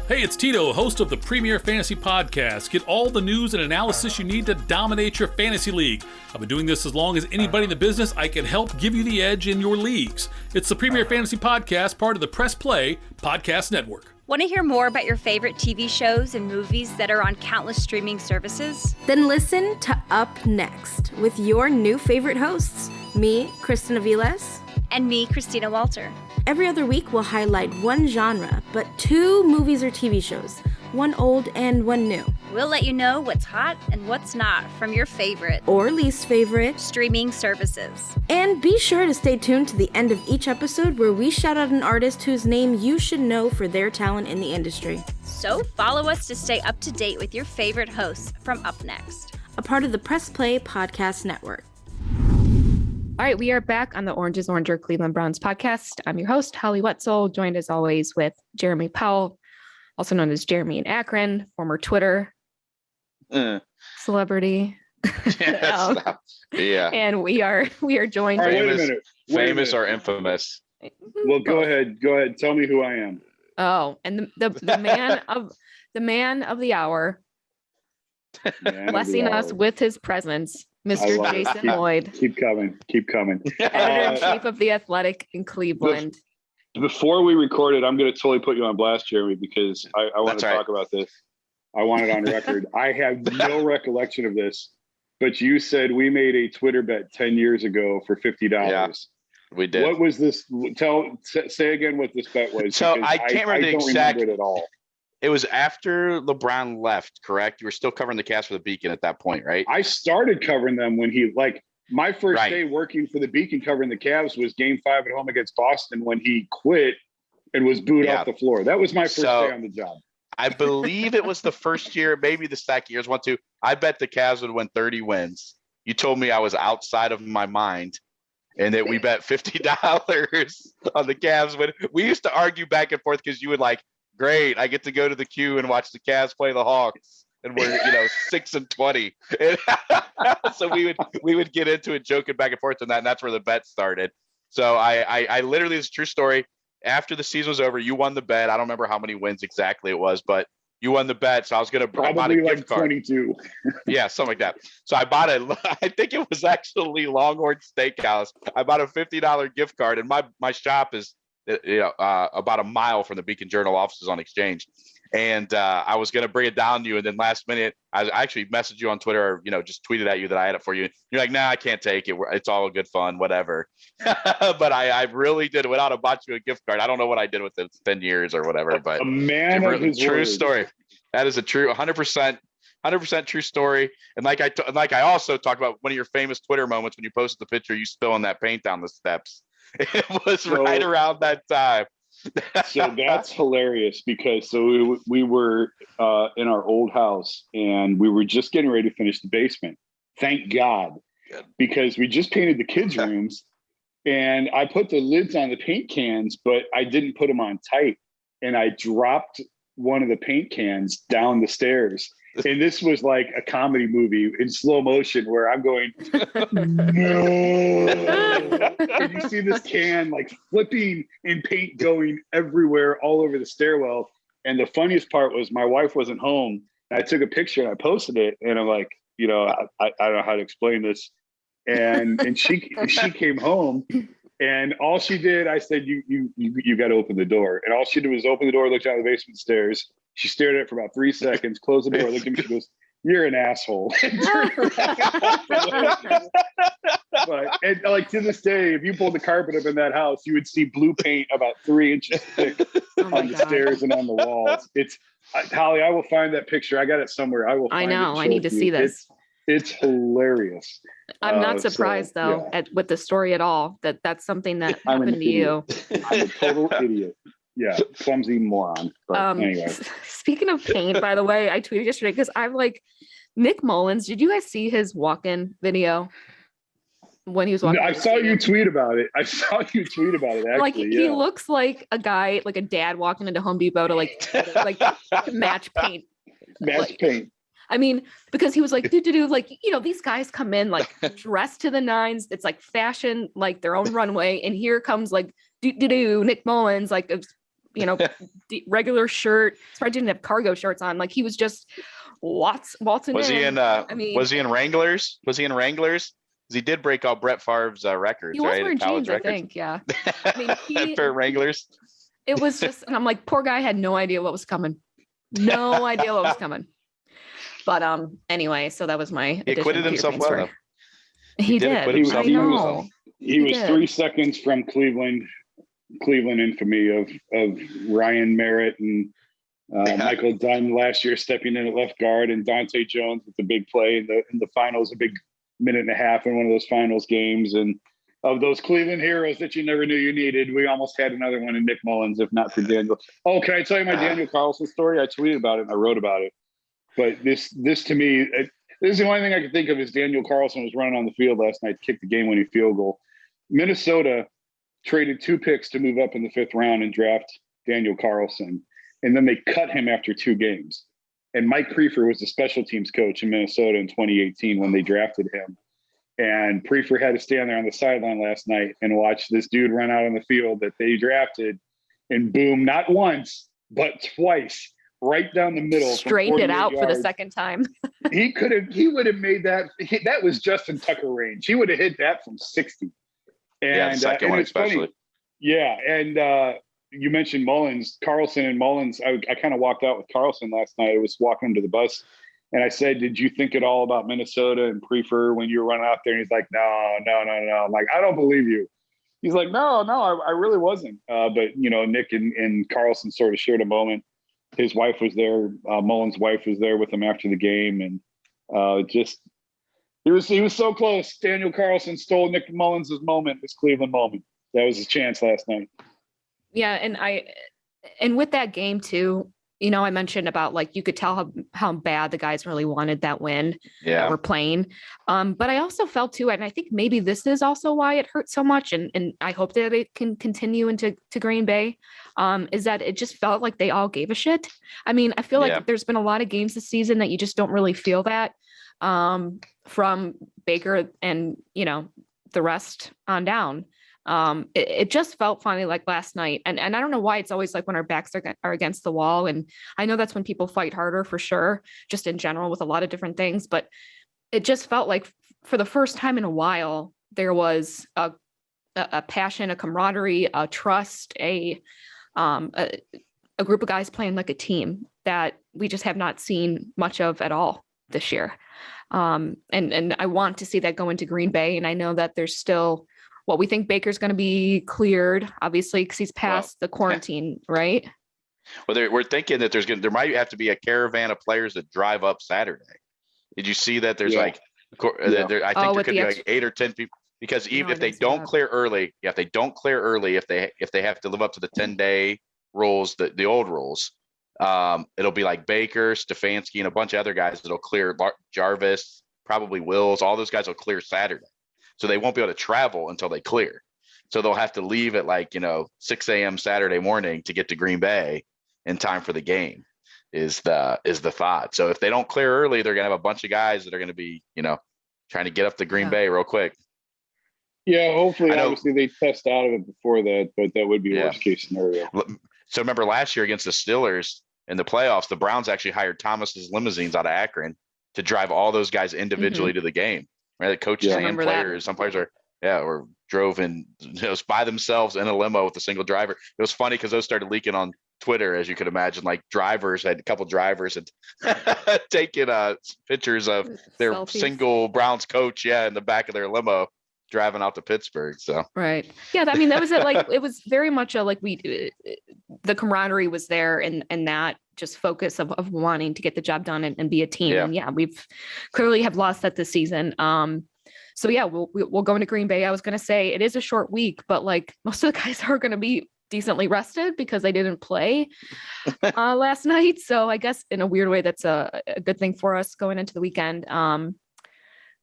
Hey, it's Tito, host of the Premier Fantasy Podcast. Get all the news and analysis you need to dominate your fantasy league. I've been doing this as long as anybody in the business. I can help give you the edge in your leagues. It's the Premier Fantasy Podcast, part of the Press Play Podcast Network. Want to hear more about your favorite TV shows and movies that are on countless streaming services? Then listen to Up Next with your new favorite hosts, me, Kristen Aviles, and me, Christina Walter. Every other week, we'll highlight one genre, but 2 movies or TV shows, one old and one new. We'll let you know what's hot and what's not from your favorite or least favorite streaming services. And be sure to stay tuned to the end of each episode where we shout out an artist whose name you should know for their talent in the industry. So follow us to stay up to date with your favorite hosts from Up Next, a part of the Press Play Podcast Network. All right, we are back on the Orange is Oranger Cleveland Browns podcast. I'm your host, Holly Wetzel, joined as always with Jeremy Powell, also known as Jeremy in Akron, former Twitter celebrity. Yeah. And we are joined. Right, wait a minute. Famous or infamous? Well, go ahead. Tell me who I am. Oh, and the man of the hour, blessing us with his presence, Mr. Jason Lloyd. Keep coming. Editor-in-Chief of the Athletic in Cleveland. Before we recorded, I'm going to totally put you on blast, Jeremy, because I want to talk about this. I want it on record. I have no recollection of this, but you said we made a Twitter bet 10 years ago for $50. Yeah, we did. What was this? Say again what this bet was. So I can't remember the exact. Remember it at all. It was after LeBron left, correct? You were still covering the Cavs for the Beacon at that point, right? I started covering them when my first day working for the Beacon covering the Cavs was Game 5 at home against Boston when he quit and was booed off the floor. That was my first day on the job. I believe it was the first year, maybe the second year's 1-2. I bet the Cavs would win 30 wins. You told me I was outside of my mind and that we bet $50 on the Cavs. We used to argue back and forth because you would great, I get to go to the queue and watch the Cavs play the Hawks, and we're 6-20. So we would get into it, joking back and forth on that, and that's where the bet started. So I literally, it's a true story. After the season was over, you won the bet. I don't remember how many wins exactly it was, but you won the bet. So I was going to buy a gift card. 22. Yeah, something like that. So I bought I think it was actually Longhorn Steakhouse. I bought a $50 gift card, and my shop is about a mile from the Beacon Journal offices on Exchange. And I was going to bring it down to you. And then last minute, I actually messaged you on Twitter or, just tweeted at you that I had it for you. You're like, nah, I can't take it. It's all good fun, whatever. But I really did. Went out and bought you a gift card. I don't know what I did with it. It's 10 years or whatever, but a man of his true word. Story. That is a true 100% true story. And like I also talked about one of your famous Twitter moments when you posted the picture, you spilling that paint down the steps. It was right around that time. So that's hilarious because we were in our old house and we were just getting ready to finish the basement. Thank God, because we just painted the kids' rooms and I put the lids on the paint cans, but I didn't put them on tight. And I dropped one of the paint cans down the stairs. And this was like a comedy movie in slow motion where I'm going, no. And you see this can flipping and paint going everywhere all over the stairwell. And the funniest part was my wife wasn't home. I took a picture and I posted it. And I'm like, I don't know how to explain this. And she came home and all she did, I said, you got to open the door. And all she did was open the door, look down the basement stairs. She stared at it for about 3 seconds, closed the door, looked at me, she goes, you're an asshole. But and like to this day, if you pulled the carpet up in that house, you would see blue paint about 3 inches thick on the stairs and on the walls. It's Holly, I will find that picture. I got it somewhere. I will find it. I need to see this. It's hilarious. I'm not surprised though with the story at all that's something that happened to you. I'm a total idiot. Yeah, clumsy moron. But anyway. Speaking of paint, by the way, I tweeted yesterday because I'm like, Nick Mullins. Did you guys see his walk-in video when he was walking? I saw you tweet about it. Actually, like he looks like a guy, like a dad walking into Home Depot to like match paint. Paint. I mean, because he was like, like, these guys come in like dressed to the nines. It's like fashion, like their own runway. And here comes like, Nick Mullins, like, regular shirt. Probably didn't have cargo shorts on. Like he was just waltzing was in. Was he in Wranglers? He did break all Brett Favre's records. He was right? wearing jeans, records. I think. Yeah. I mean, pair of Wranglers. It was just, and I'm like, poor guy had no idea what was coming. No idea what was coming. But anyway, so that was my. He acquitted himself well, though. He did. I know. He was 3 seconds from Cleveland infamy of Ryan Merritt and Michael Dunn last year stepping in at left guard, and Dante Jones with the big play in the finals, a big minute and a half in one of those finals games. And of those Cleveland heroes that you never knew you needed, we almost had another one in Nick Mullins, if not for Daniel. Oh, can I tell you my Daniel Carlson story? I tweeted about it and I wrote about it. But this to me, this is the only thing I can think of is Daniel Carlson was running on the field last night to kick the game-winning field goal. Minnesota traded 2 picks to move up in the 5th round and draft Daniel Carlson. And then they cut him after 2 games. And Mike Prefer was the special teams coach in Minnesota in 2018 when they drafted him. And Prefer had to stand there on the sideline last night and watch this dude run out on the field that they drafted and boom, not once, but twice, right down the middle. Straightened it out yards. For the second time. He would have made that. That was Justin Tucker range. He would have hit that from 60. And, the second one especially. Funny. Yeah. And you mentioned Mullins, Carlson and Mullins. I kind of walked out with Carlson last night. I was walking him to the bus and I said, did you think at all about Minnesota and Prefer when you were running out there? And he's like, no. I'm like, I don't believe you. He's like, no, I really wasn't. But Nick and Carlson sort of shared a moment. His wife was there. Mullins' wife was there with him after the game. And he was so close. Daniel Carlson stole Nick Mullins' moment, this Cleveland moment. That was his chance last night. Yeah. And with that game too, I mentioned about like, you could tell how bad the guys really wanted that win that we're playing. But I also felt too, and I think maybe this is also why it hurt so much. And I hope that it can continue into Green Bay, is that it just felt like they all gave a shit. I mean, I feel like there's been a lot of games this season that you just don't really feel that from Baker and, the rest on down. It just felt funny like last night. And I don't know why it's always like when our backs are against the wall. And I know that's when people fight harder for sure, just in general with a lot of different things, but it just felt like for the first time in a while, there was a passion, a camaraderie, a trust, a group of guys playing like a team that we just have not seen much of at all this year. And I want to see that go into Green Bay. And I know that there's still, we think Baker's going to be cleared, obviously, because he's passed the quarantine, right? Well, we're thinking that there might have to be a caravan of players that drive up Saturday. Did you see that? There's I think there could be like 8 or 10 people, because even if they don't clear early, if they have to live up to the 10-day rules, the old rules, it'll be like Baker, Stefanski, and a bunch of other guys that'll clear. Jarvis, probably Wills, all those guys will clear Saturday. So they won't be able to travel until they clear. So they'll have to leave at 6 a.m. Saturday morning to get to Green Bay in time for the game is the thought. So if they don't clear early, they're going to have a bunch of guys that are going to be, trying to get up to Green Bay real quick. Yeah, hopefully, obviously they test out of it before that, but that would be worst case scenario. So remember last year against the Steelers in the playoffs, the Browns actually hired Thomas's limousines out of Akron to drive all those guys individually to the game. Right, the coaches and players. Some players or drove in by themselves in a limo with a single driver. It was funny because those started leaking on Twitter, as you could imagine, like a couple drivers and taking pictures of their Selfies. single Browns coach, in the back of their limo driving out to Pittsburgh. So right, yeah, I mean that was it. Like it was very much the camaraderie was there, and that just focus of wanting to get the job done and be a team. Yeah. And we've clearly have lost that this season. So yeah, we'll go into Green Bay. I was going to say it is a short week, but like most of the guys are going to be decently rested because they didn't play last night. So I guess in a weird way, that's a good thing for us going into the weekend.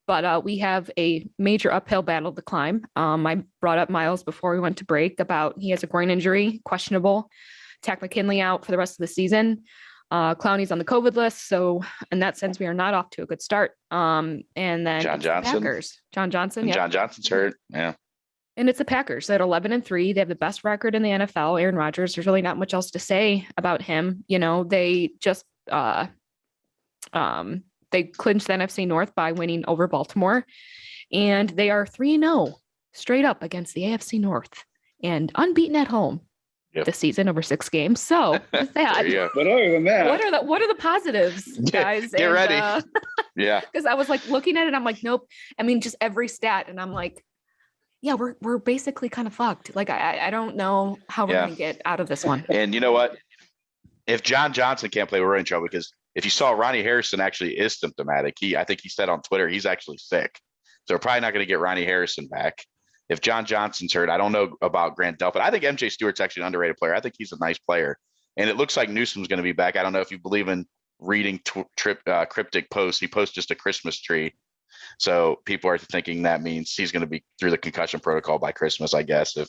But we have a major uphill battle to climb. I brought up Miles before we went to break about he has a groin injury, questionable. Takk McKinley out for the rest of the season. Clowney's on the COVID list. So in that sense, we are not off to a good start. And then John Johnson. Packers. John Johnson. Yeah. John Johnson's hurt. Yeah. And it's the Packers at 11-3. They have the best record in the NFL. Aaron Rodgers, there's really not much else to say about him. You know, they just they clinched the NFC North by winning over Baltimore. And they are 3-0 straight up against the AFC North and unbeaten at home this season over 6 games. So with that, but other than that, what are the positives, guys? Get ready. Yeah. Because I was like looking at it, I'm like, nope. I mean, just every stat, and I'm like, yeah, we're basically kind of fucked. Like I don't know how we're gonna get out of this one. And you know what? If John Johnson can't play, we're in trouble, because if you saw, Ronnie Harrison actually is symptomatic. I think he said on Twitter he's actually sick. So we're probably not going to get Ronnie Harrison back. If John Johnson's hurt, I don't know about Grant Delpit. I think MJ Stewart's actually an underrated player. I think he's a nice player. And it looks like Newsom's going to be back. I don't know if you believe in reading cryptic posts. He posts just a Christmas tree. So people are thinking that means he's going to be through the concussion protocol by Christmas, I guess. If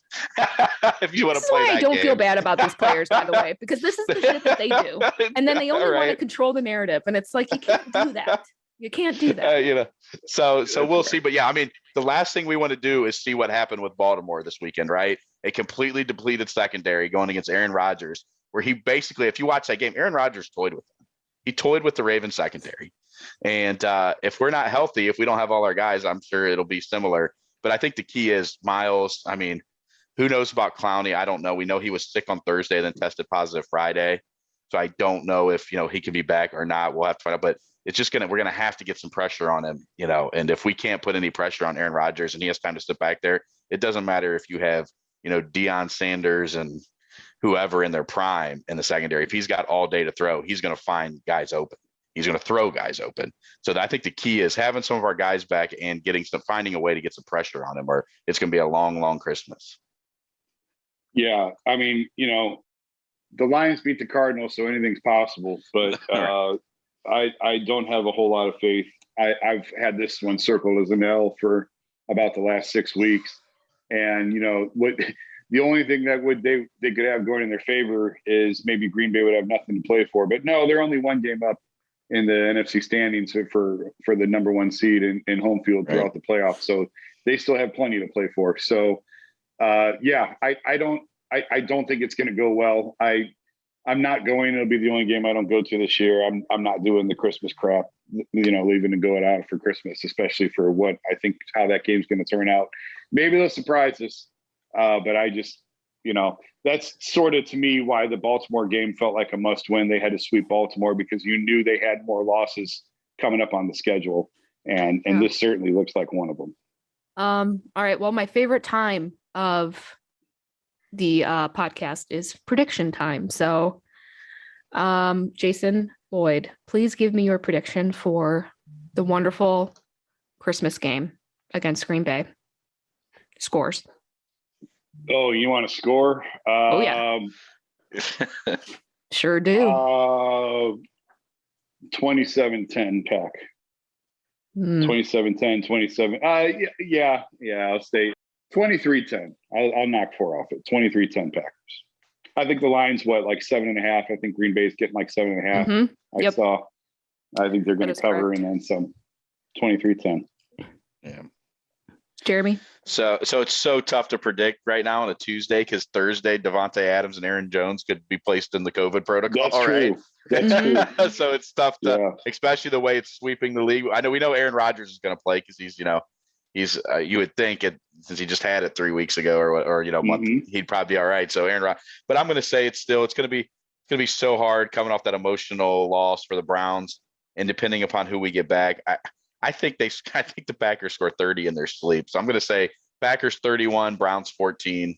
you want to play that I don't game. feel bad about these players, by the way, because this is the shit that they do. And then they only want to control the narrative. And it's like, you can't do that. You can't do that. So we'll see. But yeah, I mean, the last thing we want to do is see what happened with Baltimore this weekend, right? A completely depleted secondary going against Aaron Rodgers, where he basically, if you watch that game, Aaron Rodgers toyed with them. He toyed with the Ravens secondary. And if we're not healthy, if we don't have all our guys, I'm sure it'll be similar. But I think the key is Miles. I mean, who knows about Clowney? I don't know. We know he was sick on Thursday, then tested positive Friday. So I don't know if, he can be back or not. We'll have to find out. But it's just we're going to have to get some pressure on him, and if we can't put any pressure on Aaron Rodgers and he has time to sit back there, it doesn't matter if you have, Deion Sanders and whoever in their prime in the secondary. If he's got all day to throw, he's going to find guys open. He's going to throw guys open. So I think the key is having some of our guys back and finding a way to get some pressure on him, or it's going to be a long, long Christmas. Yeah. I mean, the Lions beat the Cardinals, so anything's possible, but I don't have a whole lot of faith. I've had this one circled as an L for about the last 6 weeks. And, what the only thing that they could have going in their favor is maybe Green Bay would have nothing to play for. But no, they're only one game up in the NFC standings for the number 1 seed in home field throughout the playoffs. So they still have plenty to play for. So, I don't think it's going to go well. I'm not going. It'll be the only game I don't go to this year. I'm not doing the Christmas crap, leaving and going out for Christmas, especially for what I think how that game's going to turn out. Maybe they'll surprise us, but I just, that's sort of to me why the Baltimore game felt like a must win. They had to sweep Baltimore because you knew they had more losses coming up on the schedule, and this certainly looks like one of them. All right. Well, my favorite time of the podcast is prediction time. So, Jason Lloyd, please give me your prediction for the wonderful Christmas game against Green Bay. Scores. Oh, you want to score? Oh, yeah. Sure do. 27-10 Pack. 27-10, 27. Yeah. I'll stay 23-10. I'll knock 4 off it. 23-10 Packers. I think the line's like 7.5. I think Green Bay's getting like 7.5. Mm-hmm. I think they're going to cover, correct. And then some. 23-10. Yeah. Jeremy. So it's so tough to predict right now on a Tuesday because Thursday Devontae Adams and Aaron Jones could be placed in the COVID protocol. That's true. That's true. So it's tough to, especially the way it's sweeping the league. We know Aaron Rodgers is going to play because he's you would think since he just had it 3 weeks ago or month, he'd probably be all right. So but I'm going to say it's going to be going to be so hard coming off that emotional loss for the Browns, and depending upon who we get back, I think the Packers score 30 in their sleep. So I'm going to say Packers 31, Browns 14.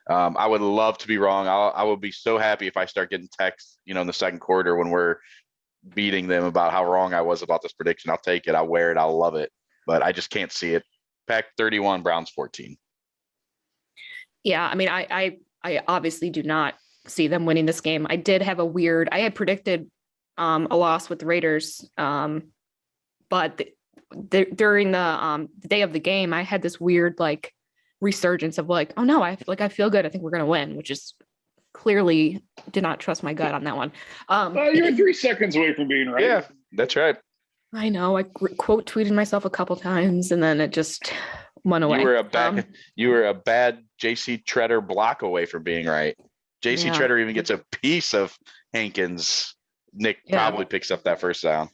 I would love to be wrong. I would be so happy if I start getting texts, in the second quarter when we're beating them about how wrong I was about this prediction. I'll take it. I'll wear it. I'll love it. But I just can't see it. Pack 31, Browns 14. Yeah, I mean, I obviously do not see them winning this game. I had predicted a loss with the Raiders, but during the day of the game, I had this weird resurgence of oh no, I feel good. I think we're gonna win, which is clearly did not trust my gut on that one. You were 3 seconds away from being right. Yeah, that's right. I know. I quote tweeted myself a couple times, and then it just went away. You were a bad JC Treader block away from being right. JC Treader even gets a piece of Hankins. Nick probably picks up that first down.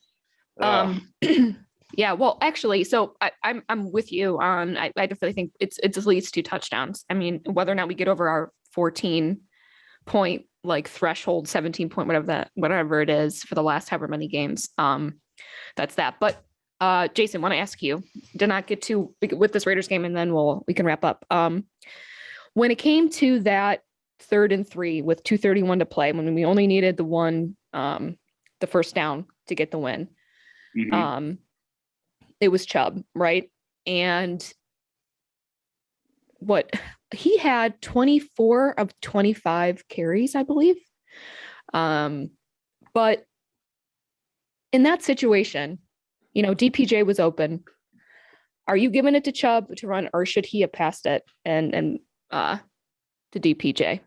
Yeah, well, actually, so I'm with you on. I definitely think it's at least 2 touchdowns. I mean, whether or not we get over our 14 point threshold, 17 point, whatever it is for the last however many games. That's that. But Jason, want to ask you, did not get to with this Raiders game, and then we can wrap up. When it came to that 3rd and 3 with 2:31 to play, when we only needed the first down to get the win. Mm-hmm. It was Chubb, right? And he had 24 of 25 carries, I believe. But in that situation, DPJ was open. Are you giving it to Chubb to run, or should he have passed it and to DPJ?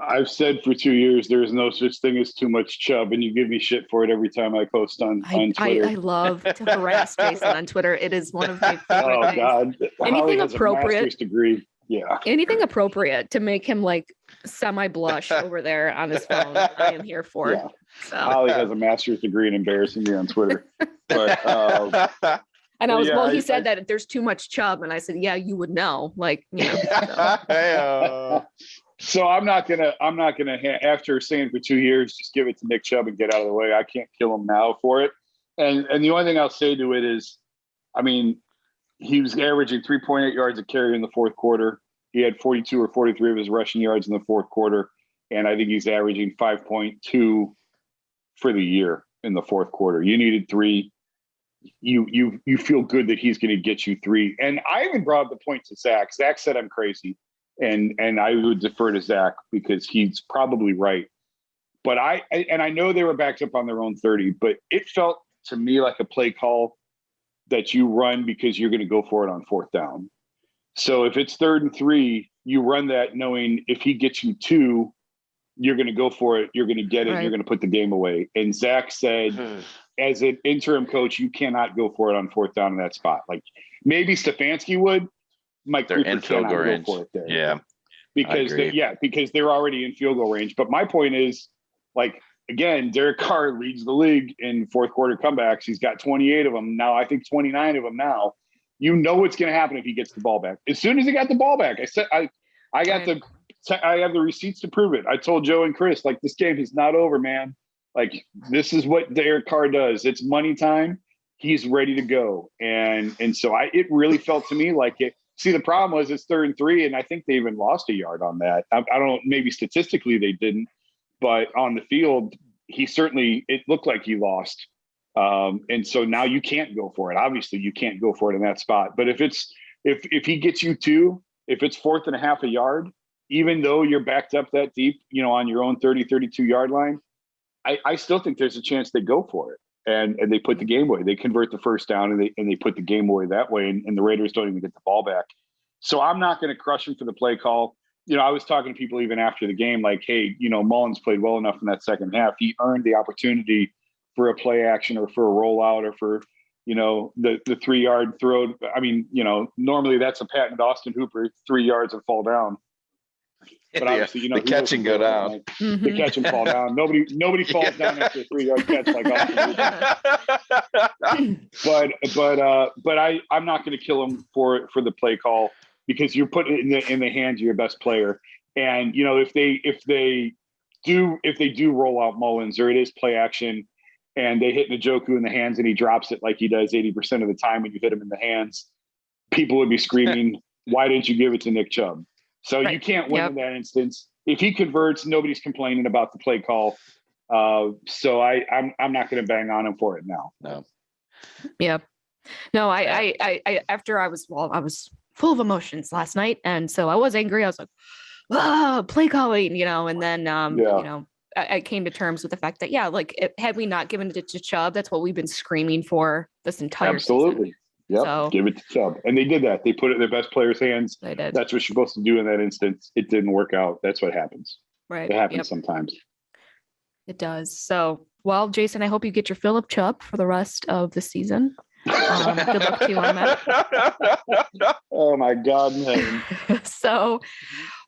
I've said for 2 years, there is no such thing as too much Chubb, and you give me shit for it every time I post on Twitter. I love to harass Jason on Twitter. It is one of my favorite things. God. Anything appropriate. A master's degree. Yeah. Anything appropriate to make him semi-blush over there on his phone, I am here for. Yeah. So. Holly has a master's degree in embarrassing me on Twitter. But and I was he said that there's too much Chubb, and I said, yeah, you would know. So I'm not gonna after saying for 2 years, just give it to Nick Chubb and get out of the way. I can't kill him now for it. And the only thing I'll say to it is, I mean, he was averaging 3.8 yards a carry in the fourth quarter. He had 42 or 43 of his rushing yards in the fourth quarter, and I think he's averaging 5.2 for the year in the fourth quarter. You needed 3. You feel good that he's going to get you 3. And I even brought up the point to Zach. Zach said I'm crazy. And I would defer to Zach because he's probably right. But I know they were backed up on their own 30, but it felt to me like a play call that you run because you're going to go for it on 4th down. So if it's 3rd and 3, you run that knowing if he gets you 2, you're going to go for it. You're going to get it. Right. You're going to put the game away. And Zach said, as an interim coach, you cannot go for it on 4th down in that spot. Maybe Stefanski would. Mike they're in field goal range. Yeah. Because they're already in field goal range. But my point is, again, Derek Carr leads the league in fourth quarter comebacks. He's got 28 of them now. I think 29 of them now. You know what's going to happen if he gets the ball back. As soon as he got the ball back, I said I have the receipts to prove it. I told Joe and Chris, this game is not over, man. This is what Derek Carr does. It's money time. He's ready to go. And so it really felt to me like it. See, the problem was it's 3rd and 3, and I think they even lost a yard on that. I don't know, maybe statistically they didn't, but on the field, it looked like he lost. And so now you can't go for it. Obviously, you can't go for it in that spot. But if he gets you 2, if it's 4th and a half a yard, even though you're backed up that deep, on your own 30, 32 yard line, I still think there's a chance they go for it. And they put the game away. They convert the first down and they put the game away that way. And the Raiders don't even get the ball back. So I'm not going to crush him for the play call. I was talking to people even after the game, hey, Mullins played well enough in that second half. He earned the opportunity for a play action or for a rollout or for, the 3-yard throw. I mean, normally that's a patent Austin Hooper, 3 yards and fall down. But obviously, the catch and go down. The catch and fall down. Nobody falls down after a 3-yard catch like Austin. But I'm not going to kill him for the play call because you're putting it in the hands of your best player. And if they they do roll out Mullins, or it is play action, and they hit Njoku in the hands and he drops it like he does 80% of the time when you hit him in the hands, people would be screaming, why didn't you give it to Nick Chubb? So you can't win in that instance. If he converts, nobody's complaining about the play call. So I'm not going to bang on him for it now. No. Yeah. No, I after I was full of emotions last night. And so I was angry. I was like, play calling, and then, I came to terms with the fact that, had we not given it to Chubb, that's what we've been screaming for this entire season. Yep. So, give it to Chubb. And they did that. They put it in their best player's hands. They did. That's what you're supposed to do in that instance. It didn't work out. That's what happens. Right. It happens sometimes. It does. So, well, Jason, I hope you get your fill of Chubb for the rest of the season. Good luck to you on that. Oh my God, man. So,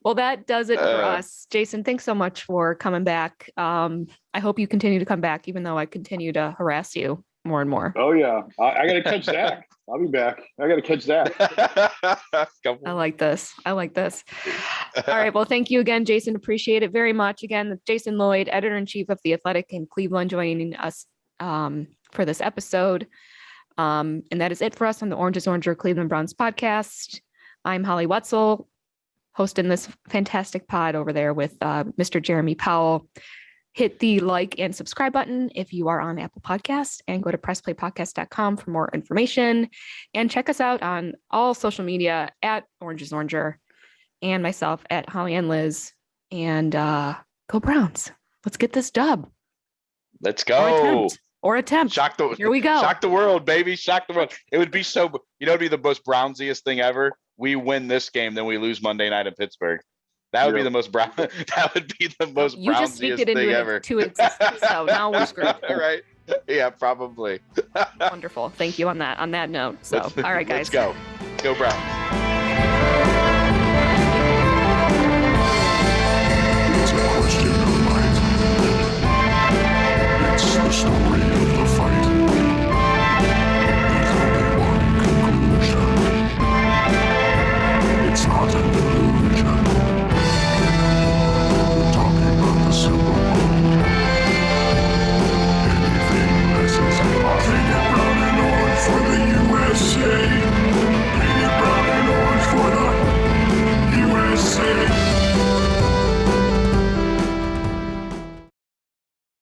well, that does it for us. Jason, thanks so much for coming back. I hope you continue to come back, even though I continue to harass you more and more. Oh yeah. I got to catch Zach. I'll be back. I got to catch Zach. I like this. All right. Well, thank you again, Jason. Appreciate it very much. Again, Jason Lloyd, editor-in-chief of the Athletic in Cleveland, joining us for this episode. And that is it for us on the Orange is Oranger Cleveland Browns podcast. I'm Holly Wetzel, hosting this fantastic pod over there with Mr. Jeremy Powell. Hit the like and subscribe button if you are on Apple Podcasts, and go to pressplaypodcast.com for more information, and check us out on all social media at Orange is Oranger, and myself at Holly and Liz. And go Browns. Let's get this dub. Let's go. Or attempt. Here we go. Shock the world, baby. Shock the world. It would be it'd be the most Brownsiest thing ever. We win this game, then we lose Monday night in Pittsburgh. That would be the most That would be the most Brownsiest thing ever. To existence, so now we're screwed. All right. Yeah, probably. Wonderful. Thank you on that note. So, all right, guys. Let's go. Go Browns.